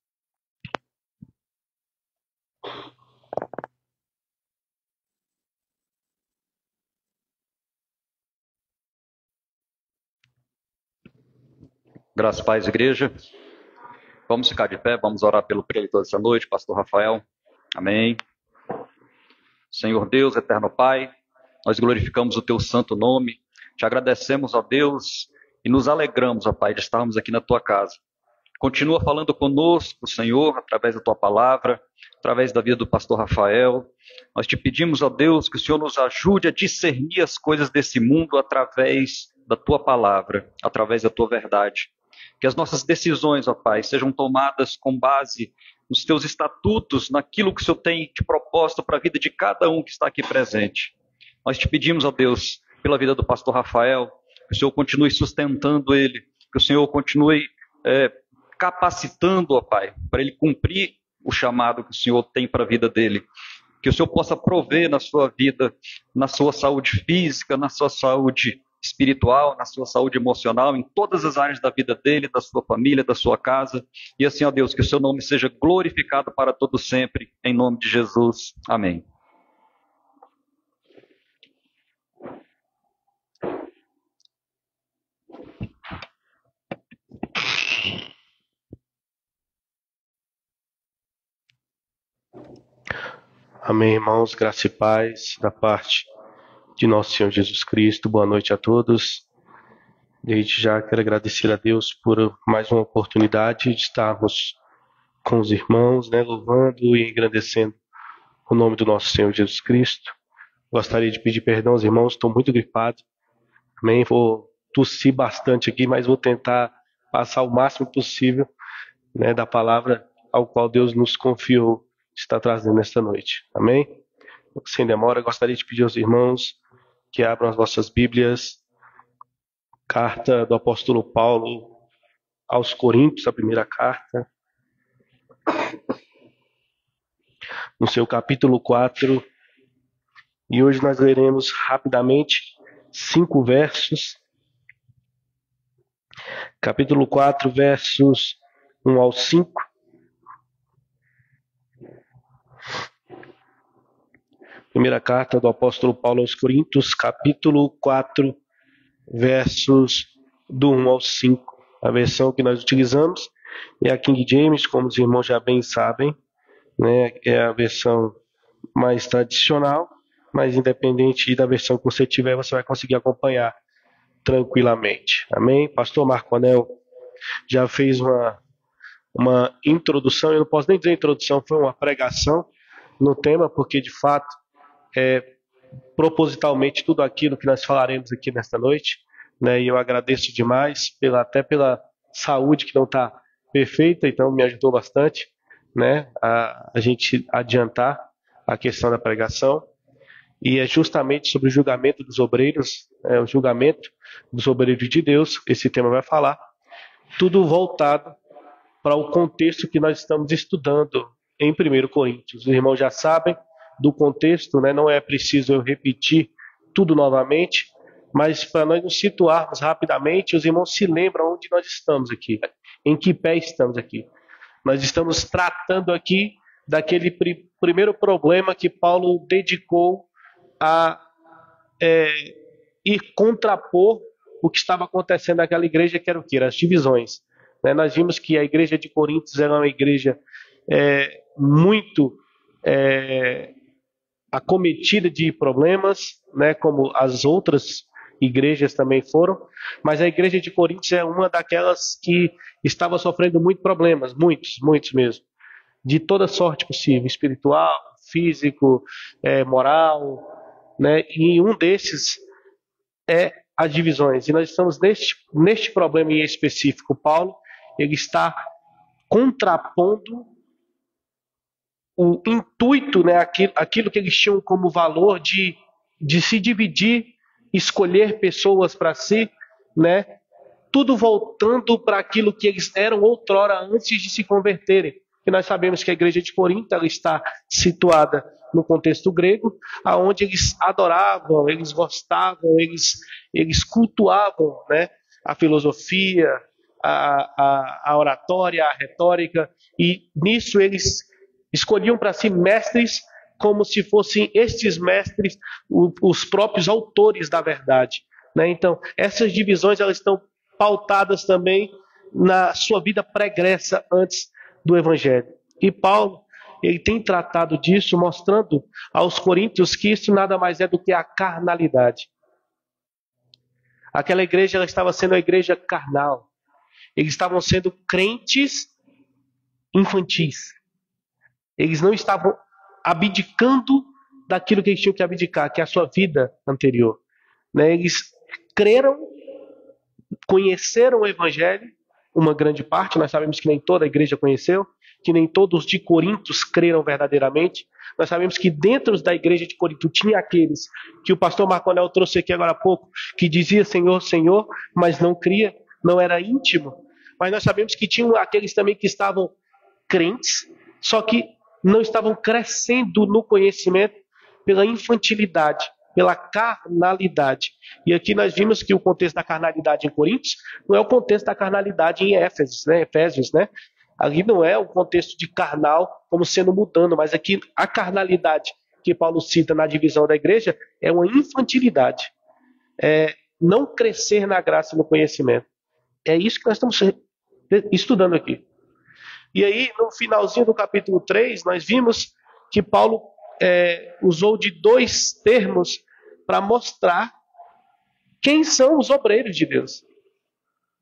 Graças a paz, igreja. Vamos ficar de pé, vamos orar pelo preletor dessa noite, pastor Rafael. Amém. Senhor Deus, eterno Pai, nós glorificamos o teu santo nome, te agradecemos, ó Deus, e nos alegramos, ó Pai, de estarmos aqui na tua casa. Continua falando conosco, Senhor, através da tua palavra, através da vida do pastor Rafael. Nós te pedimos, ó Deus, que o Senhor nos ajude a discernir as coisas desse mundo através da tua palavra, através da tua verdade. Que as nossas decisões, ó Pai, sejam tomadas com base nos teus estatutos, naquilo que o Senhor tem te proposto para a vida de cada um que está aqui presente. Nós te pedimos, ó Deus, pela vida do pastor Rafael, que o Senhor continue sustentando ele, que o Senhor continue capacitando, ó Pai, para ele cumprir o chamado que o Senhor tem para a vida dele. Que o Senhor possa prover na sua vida, na sua saúde física, na sua saúde espiritual, na sua saúde emocional, em todas as áreas da vida dele, da sua família, da sua casa. E assim, ó Deus, que o seu nome seja glorificado para todo sempre, em nome de Jesus. Amém. Amém, irmãos, graça e paz da parte de nosso Senhor Jesus Cristo. Boa noite a todos. Desde já quero agradecer a Deus por mais uma oportunidade de estarmos com os irmãos, louvando e engrandecendo o nome do nosso Senhor Jesus Cristo. Gostaria de pedir perdão aos irmãos, estou muito gripado. Amém, vou tossir bastante aqui, mas vou tentar passar o máximo possível, da palavra ao qual Deus nos confiou está trazendo nesta noite. Amém? Sem demora, gostaria de pedir aos irmãos que abram as vossas Bíblias. Carta do apóstolo Paulo aos Coríntios, a primeira carta. No seu capítulo 4. E hoje nós leremos rapidamente 5 versos. Capítulo 4, versos 1 ao 5. Primeira carta do apóstolo Paulo aos Coríntios, capítulo 4, versos do 1 ao 5. A versão que nós utilizamos é a King James, como os irmãos já bem sabem, é a versão mais tradicional, mas independente da versão que você tiver, você vai conseguir acompanhar tranquilamente. Amém? Pastor Marco Anel já fez uma introdução, eu não posso nem dizer introdução, foi uma pregação no tema, porque de fato propositalmente tudo aquilo que nós falaremos aqui nesta noite, e eu agradeço demais até pela saúde que não está perfeita, então me ajudou bastante, a gente adiantar a questão da pregação, e é justamente sobre o julgamento dos obreiros, o julgamento dos obreiros de Deus, esse tema vai falar, tudo voltado para o contexto que nós estamos estudando em 1 Coríntios. Os irmãos já sabem do contexto, não é preciso eu repetir tudo novamente, mas para nós nos situarmos rapidamente, os irmãos se lembram onde nós estamos aqui, em que pé estamos aqui. Nós estamos tratando aqui daquele primeiro problema que Paulo dedicou a ir contrapor o que estava acontecendo naquela igreja, que era o quê? As divisões. Nós vimos que a igreja de Coríntios era uma igreja muito acometida de problemas, como as outras igrejas também foram, mas a igreja de Coríntios é uma daquelas que estava sofrendo muitos problemas, muitos mesmo, de toda sorte possível, espiritual, físico, moral, e um desses é as divisões, e nós estamos neste problema em específico. Paulo, ele está contrapondo o intuito, aquilo que eles tinham como valor de se dividir, escolher pessoas para si, tudo voltando para aquilo que eles eram outrora antes de se converterem. E nós sabemos que a igreja de Corinto ela está situada no contexto grego, aonde eles adoravam, eles gostavam, eles cultuavam, a filosofia, a oratória, a retórica, e nisso eles escolhiam para si mestres como se fossem estes mestres os próprios autores da verdade. Então, essas divisões elas estão pautadas também na sua vida pregressa antes do Evangelho. E Paulo, ele tem tratado disso, mostrando aos coríntios que isso nada mais é do que a carnalidade. Aquela igreja ela estava sendo uma igreja carnal. Eles estavam sendo crentes infantis. Eles não estavam abdicando daquilo que eles tinham que abdicar, que é a sua vida anterior. Eles creram, conheceram o Evangelho, uma grande parte, nós sabemos que nem toda a igreja conheceu, que nem todos de Corinto creram verdadeiramente. Nós sabemos que dentro da igreja de Corinto tinha aqueles que o pastor Marconel trouxe aqui agora há pouco, que dizia Senhor, Senhor, mas não cria, não era íntimo. Mas nós sabemos que tinham aqueles também que estavam crentes, só que não estavam crescendo no conhecimento pela infantilidade, pela carnalidade. E aqui nós vimos que o contexto da carnalidade em Coríntios não é o contexto da carnalidade em Efésios, né? Ali não é o contexto de carnal como sendo mudando, mas aqui a carnalidade que Paulo cita na divisão da igreja é uma infantilidade. É não crescer na graça e no conhecimento. É isso que nós estamos estudando aqui. E aí, no finalzinho do capítulo 3, nós vimos que Paulo usou de dois termos para mostrar quem são os obreiros de Deus.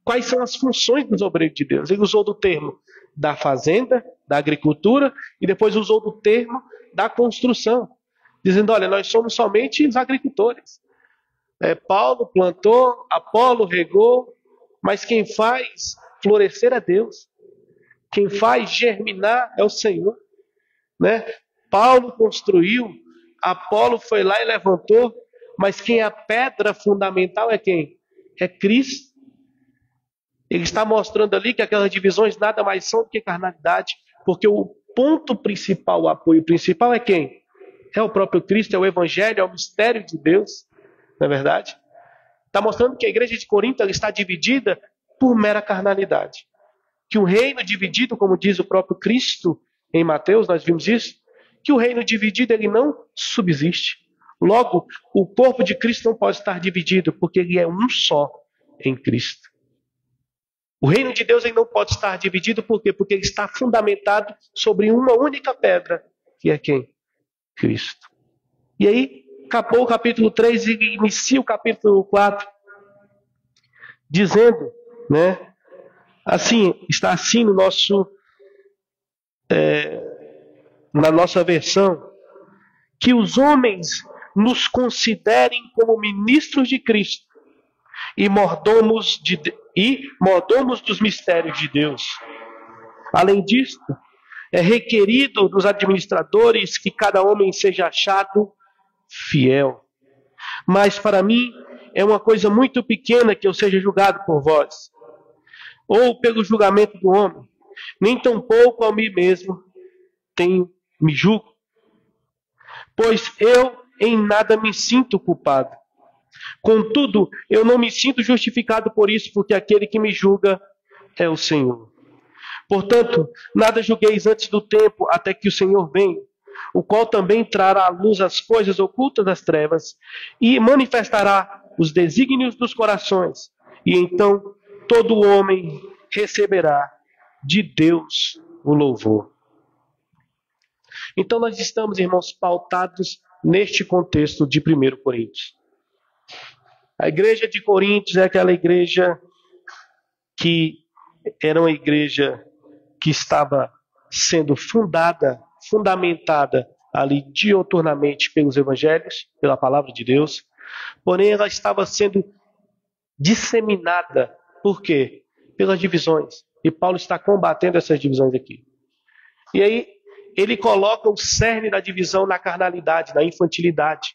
Quais são as funções dos obreiros de Deus. Ele usou do termo da fazenda, da agricultura, e depois usou do termo da construção, dizendo, olha, nós somos somente os agricultores. Paulo plantou, Apolo regou, mas quem faz florescer é Deus. Quem faz germinar é o Senhor. Né? Paulo construiu, Apolo foi lá e levantou, mas quem é a pedra fundamental é quem? É Cristo. Ele está mostrando ali que aquelas divisões nada mais são do que carnalidade, porque o ponto principal, o apoio principal é quem? É o próprio Cristo, é o Evangelho, é o mistério de Deus, não é verdade? Está mostrando que a igreja de Corinto ela está dividida por mera carnalidade. Que o reino dividido, como diz o próprio Cristo em Mateus, nós vimos isso, que o reino dividido ele não subsiste. Logo, o corpo de Cristo não pode estar dividido, porque ele é um só em Cristo. O reino de Deus ele não pode estar dividido, por quê? Porque ele está fundamentado sobre uma única pedra, que é quem? Cristo. E aí, acabou o capítulo 3 e inicia o capítulo 4, dizendo, né? Assim, está assim no nosso, na nossa versão, que os homens nos considerem como ministros de Cristo e mordomos dos mistérios de Deus. Além disso, é requerido dos administradores que cada homem seja achado fiel. Mas para mim é uma coisa muito pequena que eu seja julgado por vós, ou pelo julgamento do homem, nem tampouco a mim mesmo me julgo, pois eu em nada me sinto culpado. Contudo, eu não me sinto justificado por isso, porque aquele que me julga é o Senhor. Portanto, nada julgueis antes do tempo, até que o Senhor venha, o qual também trará à luz as coisas ocultas das trevas e manifestará os desígnios dos corações. E então todo homem receberá de Deus o louvor. Então nós estamos, irmãos, pautados neste contexto de 1 Coríntios. A igreja de Coríntios é aquela igreja que era uma igreja que estava sendo fundamentada ali dioturnamente pelos evangelhos, pela palavra de Deus, porém ela estava sendo disseminada. Por quê? Pelas divisões. E Paulo está combatendo essas divisões aqui. E aí ele coloca o cerne da divisão na carnalidade, na infantilidade,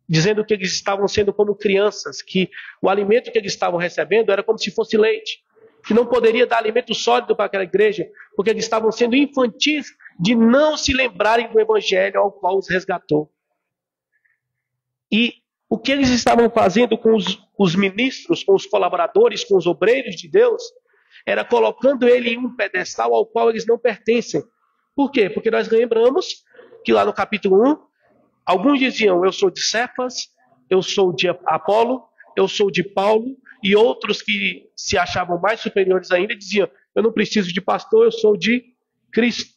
dizendo que eles estavam sendo como crianças, que o alimento que eles estavam recebendo era como se fosse leite, que não poderia dar alimento sólido para aquela igreja, porque eles estavam sendo infantis de não se lembrarem do evangelho ao qual os resgatou. E o que eles estavam fazendo com os ministros, com os colaboradores, com os obreiros de Deus, era colocando ele em um pedestal ao qual eles não pertencem. Por quê? Porque nós lembramos que lá no capítulo 1, alguns diziam, eu sou de Cefas, eu sou de Apolo, eu sou de Paulo, e outros que se achavam mais superiores ainda diziam, eu não preciso de pastor, eu sou de Cristo.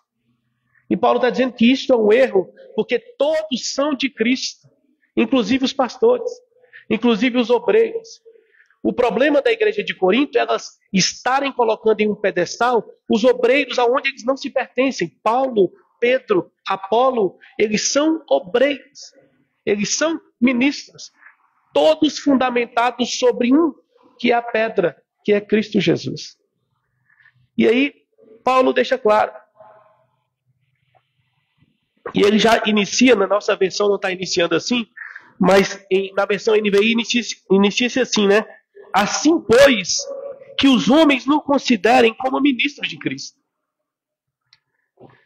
E Paulo está dizendo que isso é um erro, porque todos são de Cristo, inclusive os pastores, inclusive os obreiros. O problema da igreja de Corinto é elas estarem colocando em um pedestal os obreiros aonde eles não se pertencem. Paulo, Pedro, Apolo, eles são obreiros, eles são ministros, todos fundamentados sobre um, que é a pedra, que é Cristo Jesus. E aí, Paulo deixa claro. E ele já inicia, na nossa versão não está iniciando assim, mas na versão NVI inicia-se assim, né? Assim, pois, que os homens não considerem como ministros de Cristo.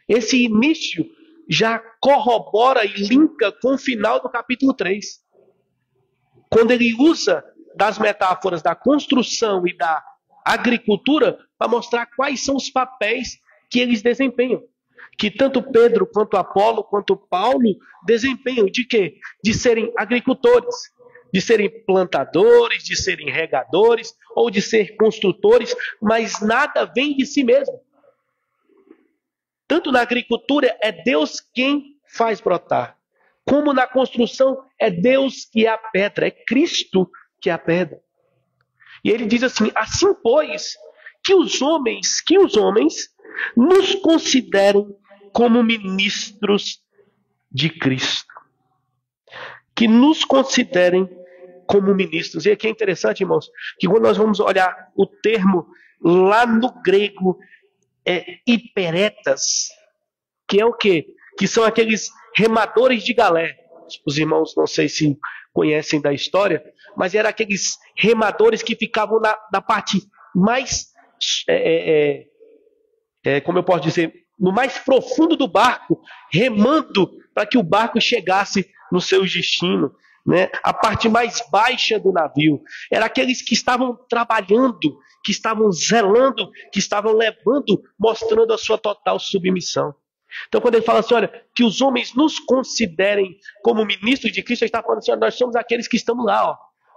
Esse início já corrobora e linka com o final do capítulo 3. Quando ele usa das metáforas da construção e da agricultura para mostrar quais são os papéis que eles desempenham. Que tanto Pedro, quanto Apolo, quanto Paulo desempenham. De quê? De serem agricultores, de serem plantadores, de serem regadores, ou de ser construtores, mas nada vem de si mesmo. Tanto na agricultura é Deus quem faz brotar, como na construção é Deus que é a pedra, é Cristo que é a pedra. E ele diz assim, assim pois, que os homens nos considerem como ministros de Cristo. Que nos considerem como ministros. E aqui é interessante, irmãos, que quando nós vamos olhar o termo lá no grego, hiperetas, que é o quê? Que são aqueles remadores de galé. Os irmãos não sei se conhecem da história, mas eram aqueles remadores que ficavam na parte mais, como eu posso dizer, no mais profundo do barco, remando para que o barco chegasse no seu destino. Né? A parte mais baixa do navio. Eram aqueles que estavam trabalhando, que estavam zelando, que estavam levando, mostrando a sua total submissão. Então quando ele fala assim, olha, que os homens nos considerem como ministros de Cristo, ele está falando assim, olha, nós somos aqueles que estamos lá, ó,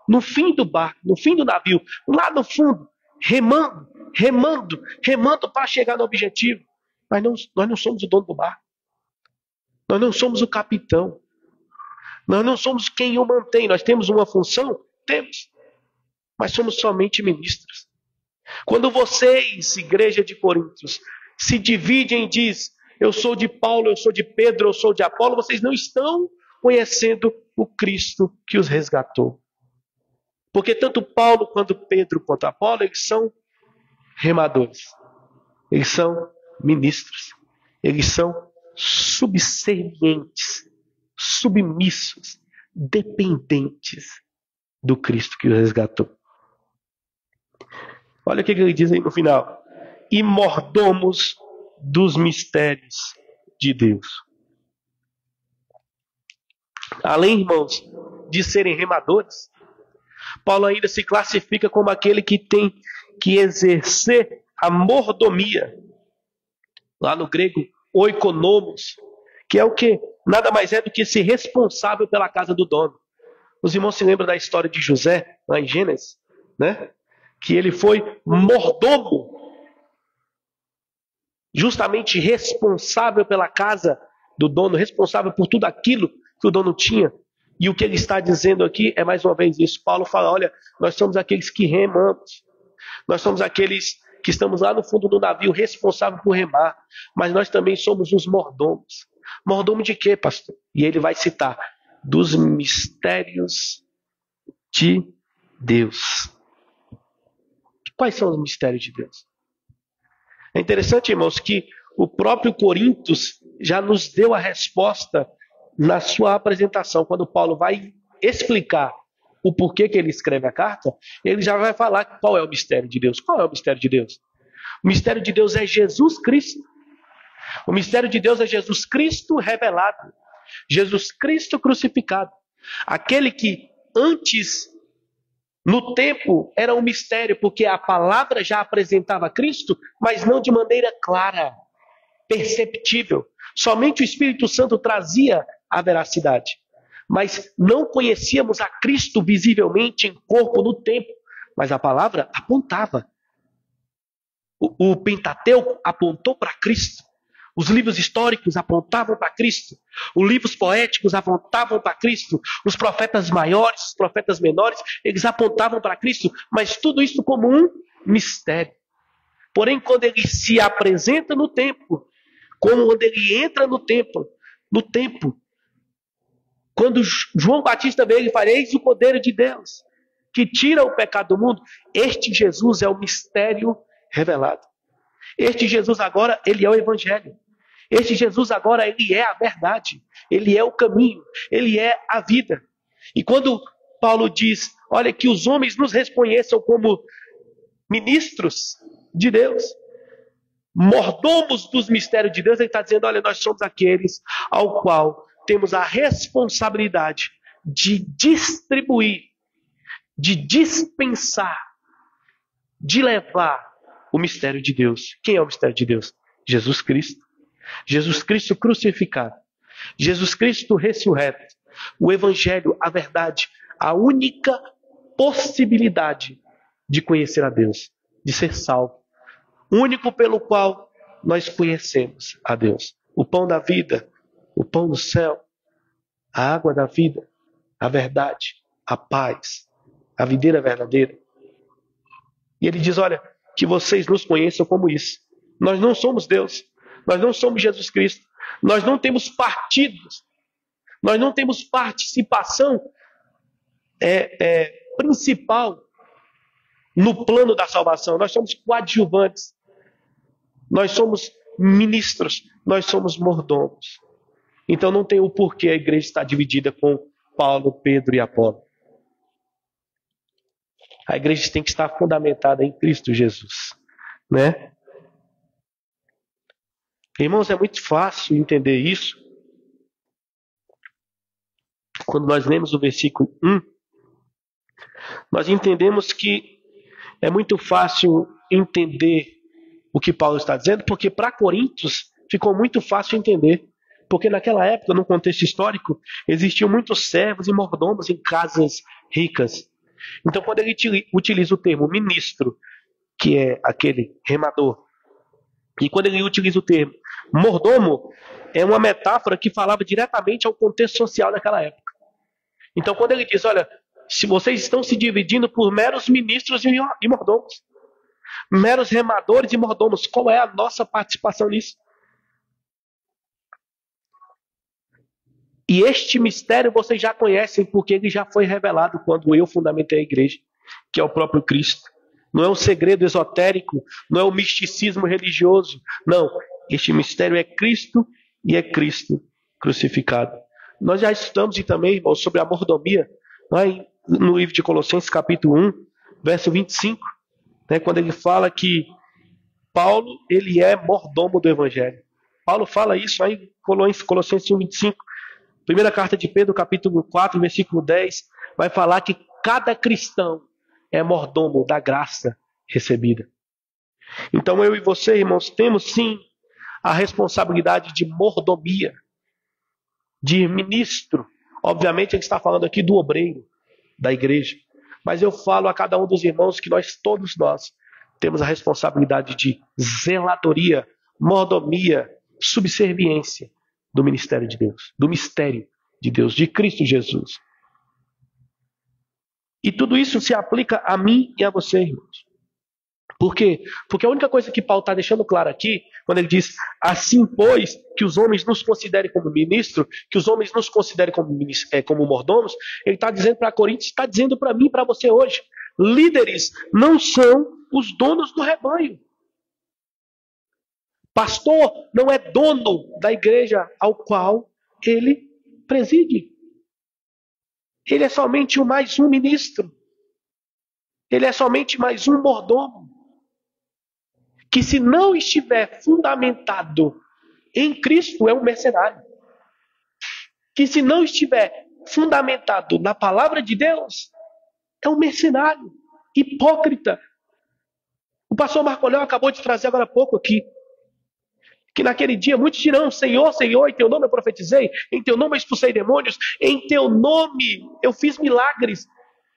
no fim do barco, no fim do navio, lá no fundo, remando para chegar no objetivo. Mas nós não somos o dono do barco. Nós não somos o capitão. Nós não somos quem o mantém. Nós temos uma função? Temos. Mas somos somente ministros. Quando vocês, igreja de Coríntios, se dividem e diz, eu sou de Paulo, eu sou de Pedro, eu sou de Apolo, vocês não estão conhecendo o Cristo que os resgatou. Porque tanto Paulo, quanto Pedro, quanto Apolo, eles são remadores. Eles são ministros. Eles são subservientes, submissos, dependentes do Cristo que os resgatou. Olha o que ele diz aí no final. E mordomos dos mistérios de Deus. Além, irmãos, de serem remadores, Paulo ainda se classifica como aquele que tem que exercer a mordomia. Lá no grego, oikonomos, que é o que? Nada mais é do que ser responsável pela casa do dono. Os irmãos se lembram da história de José, lá em Gênesis, né? Que ele foi mordomo, justamente responsável pela casa do dono, responsável por tudo aquilo que o dono tinha. E o que ele está dizendo aqui é mais uma vez isso. Paulo fala, olha, nós somos aqueles que remamos. Nós somos aqueles que estamos lá no fundo do navio, responsável por remar. Mas nós também somos os mordomos. Mordomo de quê, pastor? E ele vai citar, dos mistérios de Deus. Quais são os mistérios de Deus? É interessante, irmãos, que o próprio Coríntios já nos deu a resposta na sua apresentação. Quando Paulo vai explicar o porquê que ele escreve a carta, ele já vai falar qual é o mistério de Deus. Qual é o mistério de Deus? O mistério de Deus é Jesus Cristo. O mistério de Deus é Jesus Cristo revelado. Jesus Cristo crucificado. Aquele que antes, no tempo, era um mistério, porque a palavra já apresentava Cristo, mas não de maneira clara, perceptível. Somente o Espírito Santo trazia a veracidade. Mas não conhecíamos a Cristo visivelmente em corpo no tempo. Mas a palavra apontava. O Pentateuco apontou para Cristo. Os livros históricos apontavam para Cristo. Os livros poéticos apontavam para Cristo. Os profetas maiores, os profetas menores, eles apontavam para Cristo. Mas tudo isso como um mistério. Porém, quando ele se apresenta no templo, quando ele entra no templo, quando João Batista veio, ele fala, eis o Cordeiro de Deus, que tira o pecado do mundo. Este Jesus é o mistério revelado. Este Jesus agora, ele é o Evangelho. Este Jesus agora, ele é a verdade. Ele é o caminho. Ele é a vida. E quando Paulo diz, olha, que os homens nos reconheçam como ministros de Deus, mordomos dos mistérios de Deus, ele está dizendo, olha, nós somos aqueles ao qual temos a responsabilidade de distribuir, de dispensar, de levar o mistério de Deus. Quem é o mistério de Deus? Jesus Cristo. Jesus Cristo crucificado. Jesus Cristo ressurreto. O Evangelho, a verdade, a única possibilidade de conhecer a Deus, de ser salvo. O único pelo qual nós conhecemos a Deus. O pão da vida, o pão do céu, a água da vida, a verdade, a paz, a videira verdadeira. E ele diz, olha, que vocês nos conheçam como isso. Nós não somos Deus. Nós não somos Jesus Cristo. Nós não temos partidos. Nós não temos participação principal no plano da salvação. Nós somos coadjuvantes. Nós somos ministros. Nós somos mordomos. Então não tem o porquê a igreja estar dividida com Paulo, Pedro e Apolo. A igreja tem que estar fundamentada em Cristo Jesus, né? Irmãos, é muito fácil entender isso quando nós lemos o versículo 1. Nós entendemos que é muito fácil entender o que Paulo está dizendo, porque para Coríntios ficou muito fácil entender. Porque naquela época, no contexto histórico, existiam muitos servos e mordomos em casas ricas. Então, quando ele utiliza o termo ministro, que é aquele remador, e quando ele utiliza o termo mordomo, é uma metáfora que falava diretamente ao contexto social daquela época. Então, quando ele diz, olha, se vocês estão se dividindo por meros ministros e mordomos, meros remadores e mordomos, qual é a nossa participação nisso? E este mistério vocês já conhecem, porque ele já foi revelado quando eu fundamentei a igreja, que é o próprio Cristo. Não é um segredo esotérico, não é um misticismo religioso. Não, este mistério é Cristo e é Cristo crucificado. Nós já estudamos também, irmãos, sobre a mordomia, no livro de Colossenses, capítulo 1, verso 25, né, quando ele fala que Paulo, ele é mordomo do Evangelho. Paulo fala isso aí em Colossenses 1, 25. Primeira carta de Pedro, capítulo 4, versículo 10, vai falar que cada cristão é mordomo da graça recebida. Então eu e você, irmãos, temos sim a responsabilidade de mordomia, de ministro. Obviamente ele está falando aqui do obreiro da igreja. Mas eu falo a cada um dos irmãos que todos nós, temos a responsabilidade de zeladoria, mordomia, subserviência do ministério de Deus, do mistério de Deus, de Cristo Jesus. E tudo isso se aplica a mim e a você, irmãos. Por quê? Porque a única coisa que Paulo está deixando claro aqui, quando ele diz, assim pois, que os homens nos considerem como ministro, que os homens nos considerem como mordomos, ele está dizendo para Coríntios, está dizendo para mim e para você hoje, líderes não são os donos do rebanho. Pastor não é dono da igreja ao qual ele preside. Ele é somente mais um ministro. Ele é somente mais um mordomo. Que se não estiver fundamentado em Cristo, é um mercenário. Que se não estiver fundamentado na palavra de Deus, é um mercenário, hipócrita. O pastor Marco Léo acabou de trazer agora há pouco aqui. Que naquele dia muitos dirão, Senhor, Senhor, em teu nome eu profetizei, em teu nome eu expulsei demônios, em teu nome eu fiz milagres.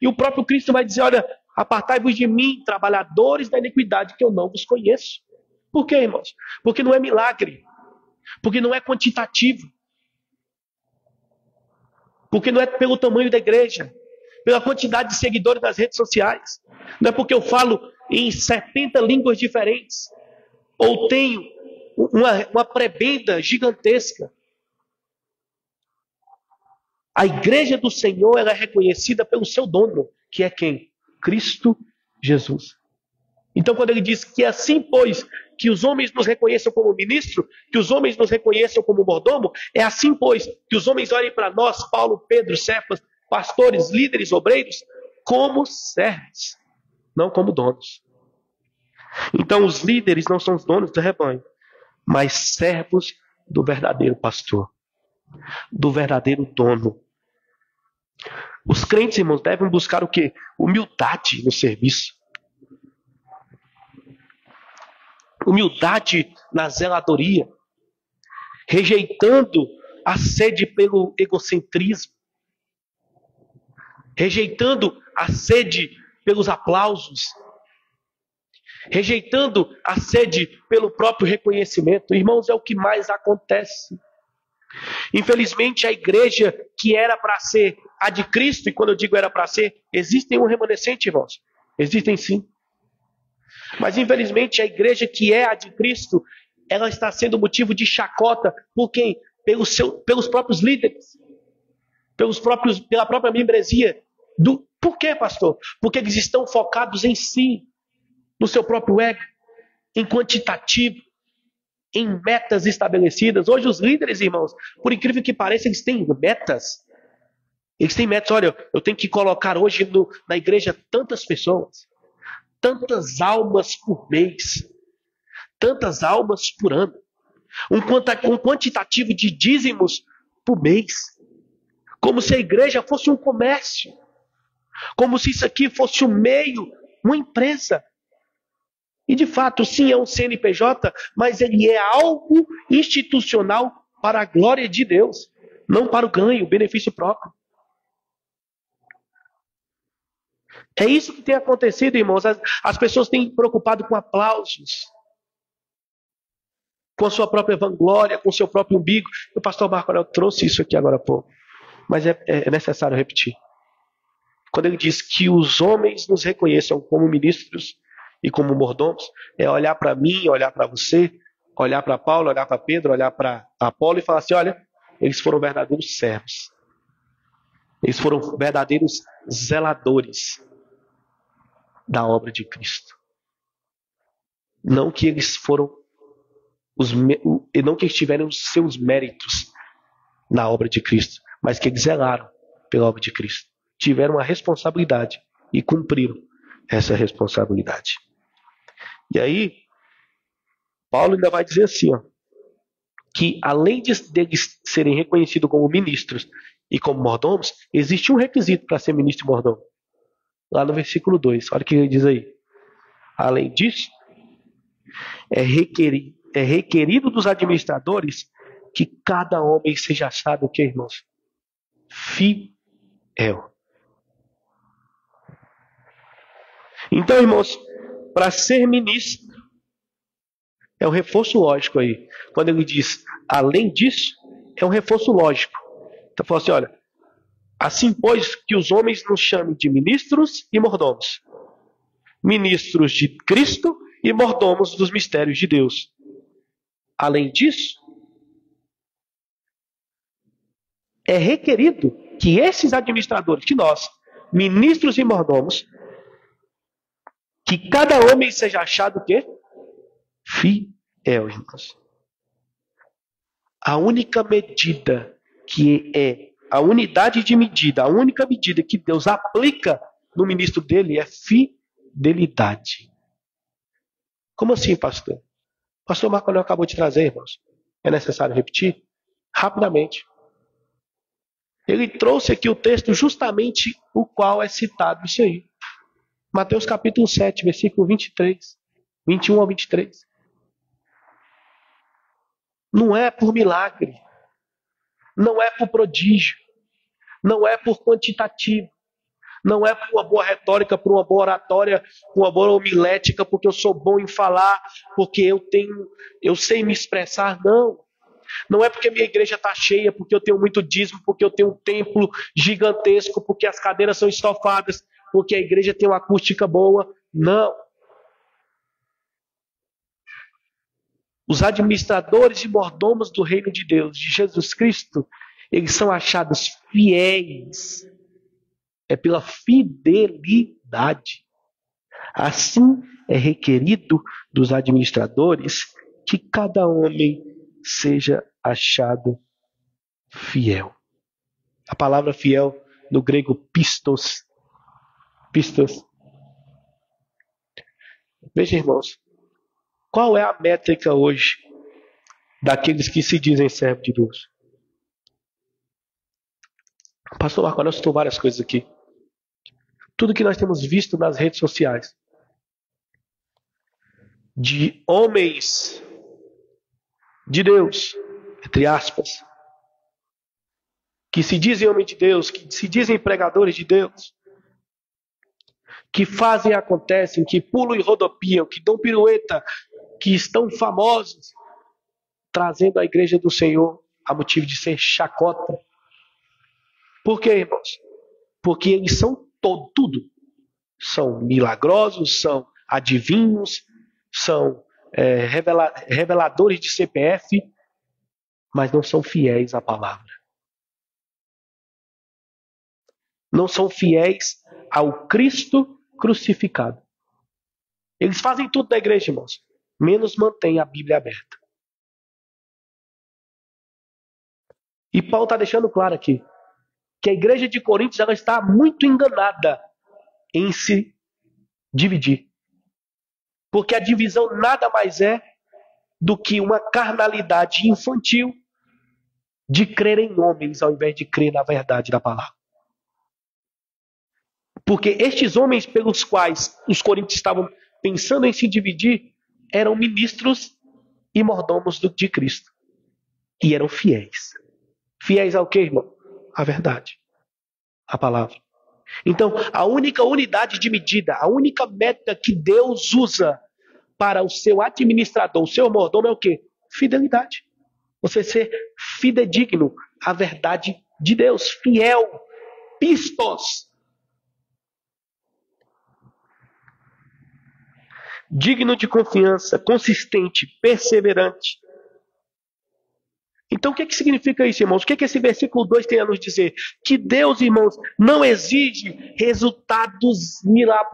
E o próprio Cristo vai dizer, olha, apartai-vos de mim, trabalhadores da iniquidade, que eu não vos conheço. Por quê, irmãos? Porque não é milagre. Porque não é quantitativo. Porque não é pelo tamanho da igreja, pela quantidade de seguidores nas redes sociais. Não é porque eu falo em 70 línguas diferentes, ou tenho uma prebenda gigantesca. A igreja do Senhor, ela é reconhecida pelo seu dono, que é quem? Cristo Jesus. Então quando ele diz que assim, pois, que os homens nos reconheçam como ministro, que os homens nos reconheçam como mordomo. É assim, pois, que os homens olhem para nós, Paulo, Pedro, Cefas, pastores, líderes, obreiros, como servos, não como donos. Então os líderes não são os donos do rebanho, mas servos do verdadeiro pastor, do verdadeiro dono. Os crentes, irmãos, devem buscar o quê? Humildade no serviço. Humildade na zeladoria. Rejeitando a sede pelo egocentrismo. Rejeitando a sede pelos aplausos. Rejeitando a sede pelo próprio reconhecimento. Irmãos, é o que mais acontece. Infelizmente, a igreja que era para ser a de Cristo, e quando eu digo era para ser, existem um remanescente, irmãos. Existem sim. Mas infelizmente a igreja que é a de Cristo, ela está sendo motivo de chacota. Por quem? Pelos próprios líderes. Pela própria membresia. Por quê, pastor? Porque eles estão focados em si, no seu próprio ego, em quantitativo, em metas estabelecidas. Hoje os líderes, irmãos, por incrível que pareça, eles têm metas. Eles têm metas. Olha, eu tenho que colocar hoje na igreja tantas pessoas, tantas almas por mês, tantas almas por ano, um quantitativo de dízimos por mês, como se a igreja fosse um comércio, como se isso aqui fosse um meio, uma empresa. E de fato, sim, é um CNPJ, mas ele é algo institucional para a glória de Deus, não para o ganho, o benefício próprio. É isso que tem acontecido, irmãos. As pessoas têm se preocupado com aplausos, com a sua própria vanglória, com o seu próprio umbigo. O pastor Marco Aurélio trouxe isso aqui agora há pouco, mas é necessário repetir. Quando ele diz que os homens nos reconheçam como ministros e como mordomos, é olhar para mim, olhar para você, olhar para Paulo, olhar para Pedro, olhar para Apolo e falar assim: olha, eles foram verdadeiros servos. Eles foram verdadeiros zeladores da obra de Cristo. Não que eles foram não que eles tiveram os seus méritos na obra de Cristo, mas que eles zelaram pela obra de Cristo. Tiveram a responsabilidade e cumpriram essa responsabilidade. E aí, Paulo ainda vai dizer assim, que além deles serem reconhecidos como ministros e como mordomos, existe um requisito para ser ministro e mordomo. Lá no versículo 2, olha o que ele diz aí. Além disso, é requerido dos administradores que cada homem seja achado o que, irmãos? Fiel. Então, irmãos, para ser ministro, é um reforço lógico aí. Quando ele diz, além disso, é um reforço lógico. Então, fala assim, olha, assim, pois, que os homens nos chamem de ministros e mordomos. Ministros de Cristo e mordomos dos mistérios de Deus. Além disso, é requerido que esses administradores, que nós, ministros e mordomos, que cada homem seja achado o quê? Fiel, irmãos. A única medida que é a unidade de medida, a única medida que Deus aplica no ministro dele é fidelidade. Como assim, pastor? O pastor Marco Aurélio acabou de trazer, irmãos. É necessário repetir? Rapidamente. Ele trouxe aqui o texto justamente o qual é citado isso aí. Mateus capítulo 7, versículo 23, 21 ao 23. Não é por milagre, não é por prodígio, não é por quantitativo, não é por uma boa retórica, por uma boa oratória, por uma boa homilética, porque eu sou bom em falar, porque eu sei me expressar, não. Não é porque minha igreja está cheia, porque eu tenho muito dízimo, porque eu tenho um templo gigantesco, porque as cadeiras são estofadas, porque a igreja tem uma acústica boa. Não. Os administradores e mordomos do reino de Deus, de Jesus Cristo, eles são achados fiéis. É pela fidelidade. Assim é requerido dos administradores que cada homem seja achado fiel. A palavra fiel no grego pistos. Pistos. Veja, irmãos, qual é a métrica hoje daqueles que se dizem servos de Deus? Pastor Marco, eu citou várias coisas aqui. Tudo que nós temos visto nas redes sociais de homens de Deus, entre aspas, que se dizem homens de Deus, que se dizem pregadores de Deus, que fazem e acontecem, que pulam e rodopiam, que dão pirueta, que estão famosos, trazendo a igreja do Senhor a motivo de ser chacota. Por quê, irmãos? Porque eles são tudo. São milagrosos, são adivinhos, são reveladores de CPF, mas não são fiéis à palavra. Não são fiéis ao Cristo crucificado. Eles fazem tudo na igreja, irmãos, menos mantém a Bíblia aberta. E Paulo está deixando claro aqui que a igreja de Coríntios ela está muito enganada em se dividir. Porque a divisão nada mais é do que uma carnalidade infantil de crer em homens ao invés de crer na verdade da palavra. Porque estes homens pelos quais os coríntios estavam pensando em se dividir eram ministros e mordomos de Cristo. E eram fiéis. Fiéis ao que, irmão? A verdade. A palavra. Então, a única unidade de medida, a única métrica que Deus usa para o seu administrador, o seu mordomo é o quê? Fidelidade. Você ser fidedigno à verdade de Deus. Fiel. Pistos. Digno de confiança, consistente, perseverante. Então, o que significa isso, irmãos? O que esse versículo 2 tem a nos dizer? Que Deus, irmãos, não exige resultados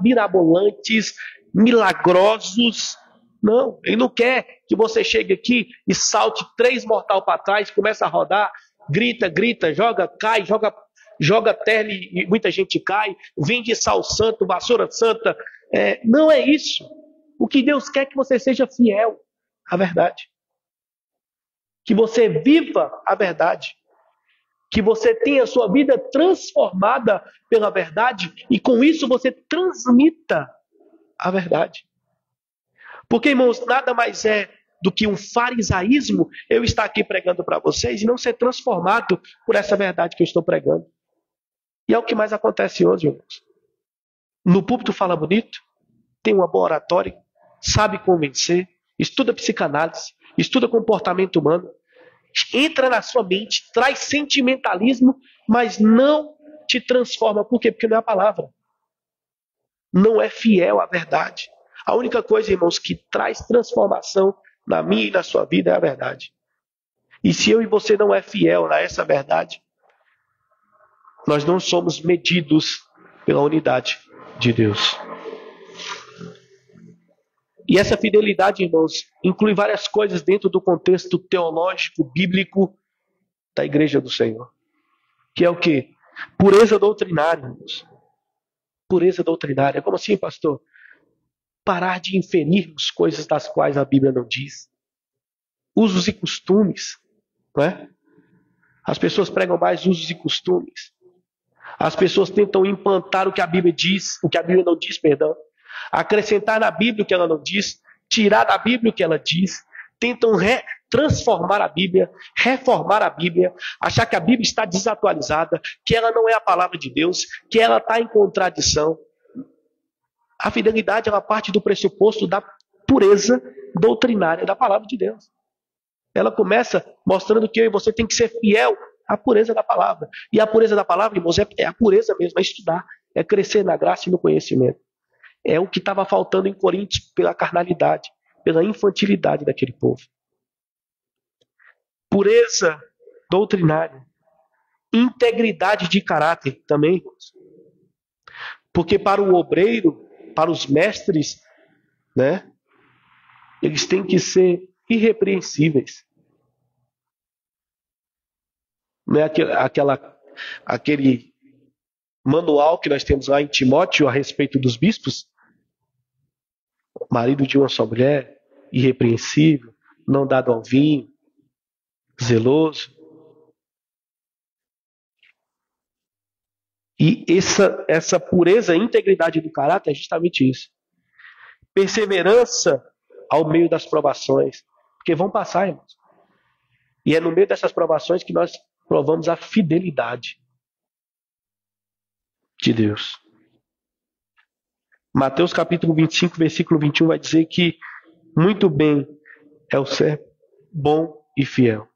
mirabolantes, milagrosos. Não, Ele não quer que você chegue aqui e salte 3 mortal para trás, comece a rodar, grita, joga, cai, joga terra e muita gente cai, vende sal santo, vassoura santa. Não é isso. O que Deus quer é que você seja fiel à verdade. Que você viva a verdade. Que você tenha a sua vida transformada pela verdade e com isso você transmita a verdade. Porque, irmãos, nada mais é do que um farisaísmo eu estar aqui pregando para vocês e não ser transformado por essa verdade que eu estou pregando. E é o que mais acontece hoje, irmãos. No púlpito fala bonito, tem uma boa oratória, sabe convencer, estuda psicanálise, estuda comportamento humano, entra na sua mente, traz sentimentalismo, mas não te transforma. Por quê? Porque não é a palavra. Não é fiel à verdade. A única coisa, irmãos, que traz transformação na minha e na sua vida é a verdade. E se eu e você não é fiel a essa verdade, nós não somos medidos pela unidade de Deus. E essa fidelidade, irmãos, inclui várias coisas dentro do contexto teológico, bíblico da Igreja do Senhor. Que é o quê? Pureza doutrinária, irmãos. Pureza doutrinária. Como assim, pastor? Parar de inferirmos coisas das quais a Bíblia não diz. Usos e costumes. Não é? As pessoas pregam mais usos e costumes. As pessoas tentam implantar o que a Bíblia diz, o que a Bíblia não diz, perdão. Acrescentar na Bíblia o que ela não diz, tirar da Bíblia o que ela diz, tentam transformar a Bíblia, reformar a Bíblia, achar que a Bíblia está desatualizada, que ela não é a palavra de Deus, que ela está em contradição. A fidelidade ela parte do pressuposto da pureza doutrinária da palavra de Deus. Ela começa mostrando que eu e você tem que ser fiel à pureza da palavra. E a pureza da palavra, irmãos, é a pureza mesmo, é estudar, é crescer na graça e no conhecimento. É o que estava faltando em Coríntios pela carnalidade, pela infantilidade daquele povo. Pureza doutrinária. Integridade de caráter também. Porque para o obreiro, para os mestres, né? Eles têm que ser irrepreensíveis. Não é aquele manual que nós temos lá em Timóteo a respeito dos bispos? Marido de uma só mulher, irrepreensível, não dado ao vinho, zeloso. E essa pureza e integridade do caráter é justamente isso. Perseverança ao meio das provações. Porque vão passar, irmãos. E é no meio dessas provações que nós provamos a fidelidade de Deus. Mateus capítulo 25, versículo 21 vai dizer que muito bem é o servo bom e fiel.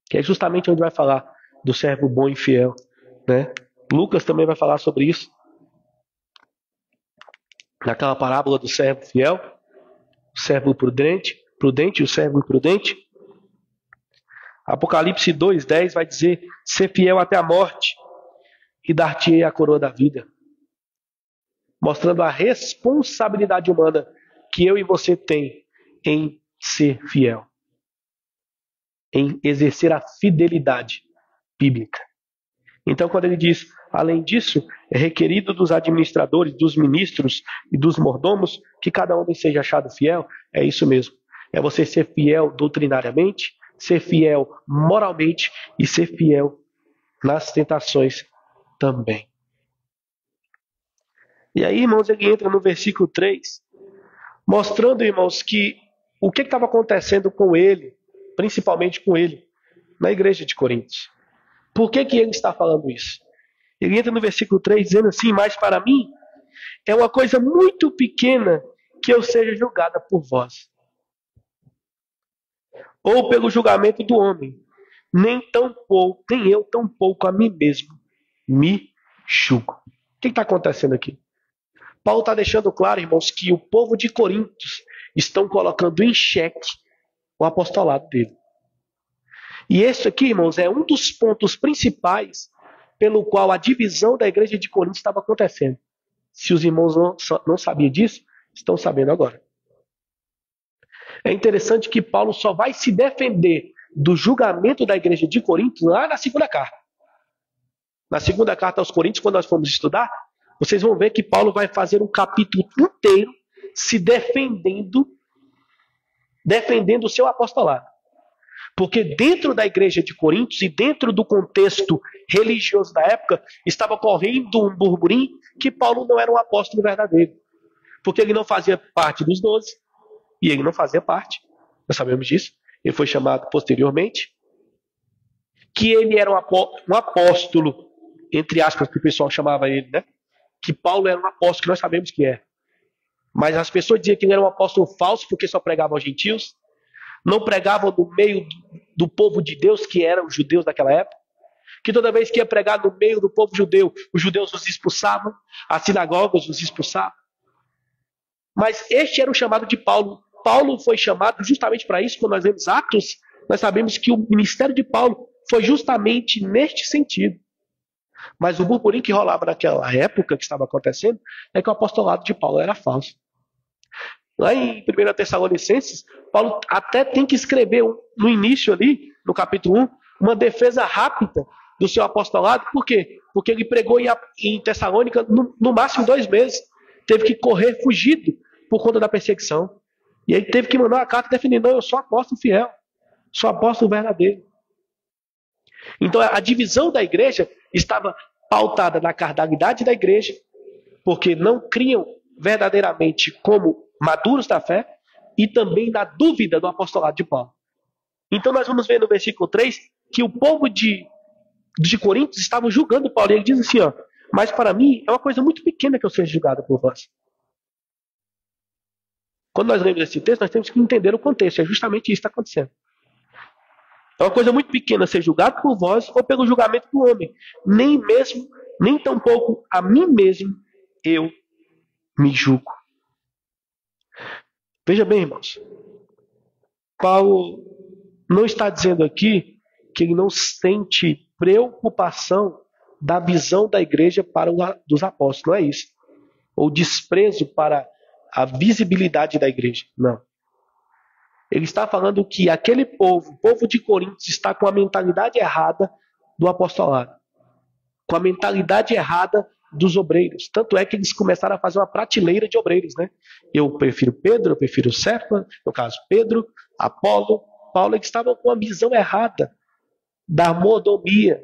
Que é justamente onde vai falar do servo bom e fiel, né? Lucas também vai falar sobre isso. Naquela parábola do servo fiel, o servo prudente e o servo imprudente. Apocalipse 2:10 vai dizer: ser fiel até a morte e dar-te-ei a coroa da vida. Mostrando a responsabilidade humana que eu e você tem em ser fiel, em exercer a fidelidade bíblica. Então, quando ele diz, além disso, é requerido dos administradores, dos ministros e dos mordomos que cada homem seja achado fiel, é isso mesmo. É você ser fiel doutrinariamente, ser fiel moralmente e ser fiel nas tentações também. E aí, irmãos, ele entra no versículo 3, mostrando, irmãos, que o que estava acontecendo com ele, principalmente com ele, na igreja de Coríntios. Por que ele está falando isso? Ele entra no versículo 3 dizendo assim: mas para mim é uma coisa muito pequena que eu seja julgada por vós, ou pelo julgamento do homem. Nem eu tão pouco a mim mesmo me julgo. O que está acontecendo aqui? Paulo está deixando claro, irmãos, que o povo de Coríntios estão colocando em xeque o apostolado dele. E esse aqui, irmãos, é um dos pontos principais pelo qual a divisão da igreja de Corinto estava acontecendo. Se os irmãos não sabiam disso, estão sabendo agora. É interessante que Paulo só vai se defender do julgamento da igreja de Corinto lá na segunda carta. Na segunda carta aos Coríntios, quando nós formos estudar, vocês vão ver que Paulo vai fazer um capítulo inteiro se defendendo o seu apostolado. Porque dentro da igreja de Coríntios e dentro do contexto religioso da época, estava correndo um burburinho que Paulo não era um apóstolo verdadeiro. Porque ele não fazia parte dos 12 e ele não fazia parte. Nós sabemos disso. Ele foi chamado posteriormente. Que ele era um apóstolo, entre aspas, que o pessoal chamava ele, né? Que Paulo era um apóstolo, que nós sabemos que é. Mas as pessoas diziam que ele era um apóstolo falso porque só pregava aos gentios. Não pregavam no meio do povo de Deus, que eram os judeus daquela época. Que toda vez que ia pregar no meio do povo judeu, os judeus os expulsavam, as sinagogas os expulsavam. Mas este era o chamado de Paulo. Paulo foi chamado justamente para isso. Quando nós lemos Atos, nós sabemos que o ministério de Paulo foi justamente neste sentido. Mas o burburinho que rolava naquela época que estava acontecendo é que o apostolado de Paulo era falso. Lá em 1 Tessalonicenses, Paulo até tem que escrever no início ali, no capítulo 1, uma defesa rápida do seu apostolado. Por quê? Porque ele pregou em Tessalônica no máximo 2 meses. Teve que correr fugido por conta da perseguição. E ele teve que mandar uma carta definindo: não, eu sou apóstolo fiel, sou apóstolo verdadeiro. Então a divisão da igreja estava pautada na carnalidade da igreja, porque não criam verdadeiramente como maduros da fé, e também na dúvida do apostolado de Paulo. Então nós vamos ver no versículo 3 que o povo de Coríntios estavam julgando Paulo. E ele diz assim: mas para mim é uma coisa muito pequena que eu seja julgado por vós. Quando nós lemos esse texto, nós temos que entender o contexto. É justamente isso que está acontecendo. É uma coisa muito pequena ser julgado por vós ou pelo julgamento do homem. Nem tampouco a mim mesmo eu me julgo. Veja bem, irmãos. Paulo não está dizendo aqui que ele não sente preocupação da visão da igreja para dos apóstolos. Não é isso. ou desprezo para a visibilidade da igreja. Não. Ele está falando que aquele povo, o povo de Corinto, está com a mentalidade errada do apostolado, com a mentalidade errada dos obreiros. Tanto é que eles começaram a fazer uma prateleira de obreiros, né? Eu prefiro Pedro, eu prefiro Cefas, no caso Pedro, Apolo, Paulo, eles estavam com a visão errada da mordomia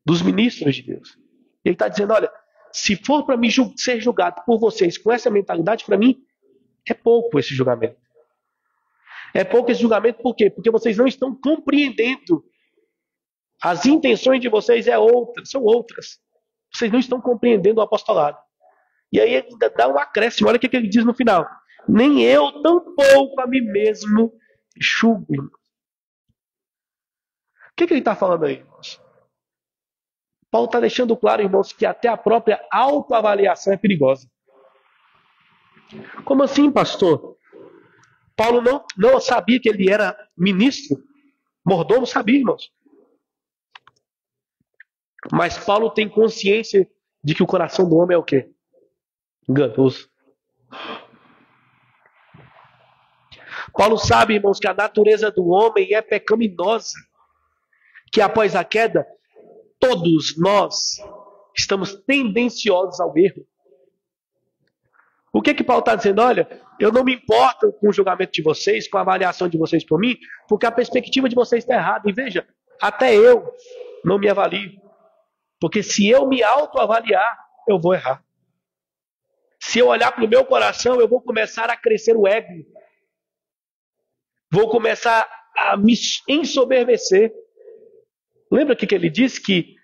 dos ministros de Deus. Ele está dizendo, olha, se for para mim ser julgado por vocês com essa mentalidade, para mim é pouco esse julgamento. É pouco esse julgamento por quê? Porque vocês não estão compreendendo. As intenções de vocês são outras. Vocês não estão compreendendo o apostolado. E aí ele ainda dá um acréscimo. Olha o que ele diz no final. Nem eu, tampouco a mim mesmo, julgo. O que ele está falando aí, irmãos? Paulo está deixando claro, irmãos, que até a própria autoavaliação é perigosa. Como assim, pastor? Paulo não sabia que ele era ministro? Mordomo sabia, irmãos. Mas Paulo tem consciência de que o coração do homem é o quê? Enganoso. Paulo sabe, irmãos, que a natureza do homem é pecaminosa. Que após a queda, todos nós estamos tendenciosos ao erro. O que Paulo está dizendo? Olha, eu não me importo com o julgamento de vocês, com a avaliação de vocês por mim, porque a perspectiva de vocês está errada. E veja, até eu não me avalio. Porque se eu me autoavaliar, eu vou errar. Se eu olhar para o meu coração, eu vou começar a crescer o ego. Vou começar a me ensoberbecer. Lembra que ele disse que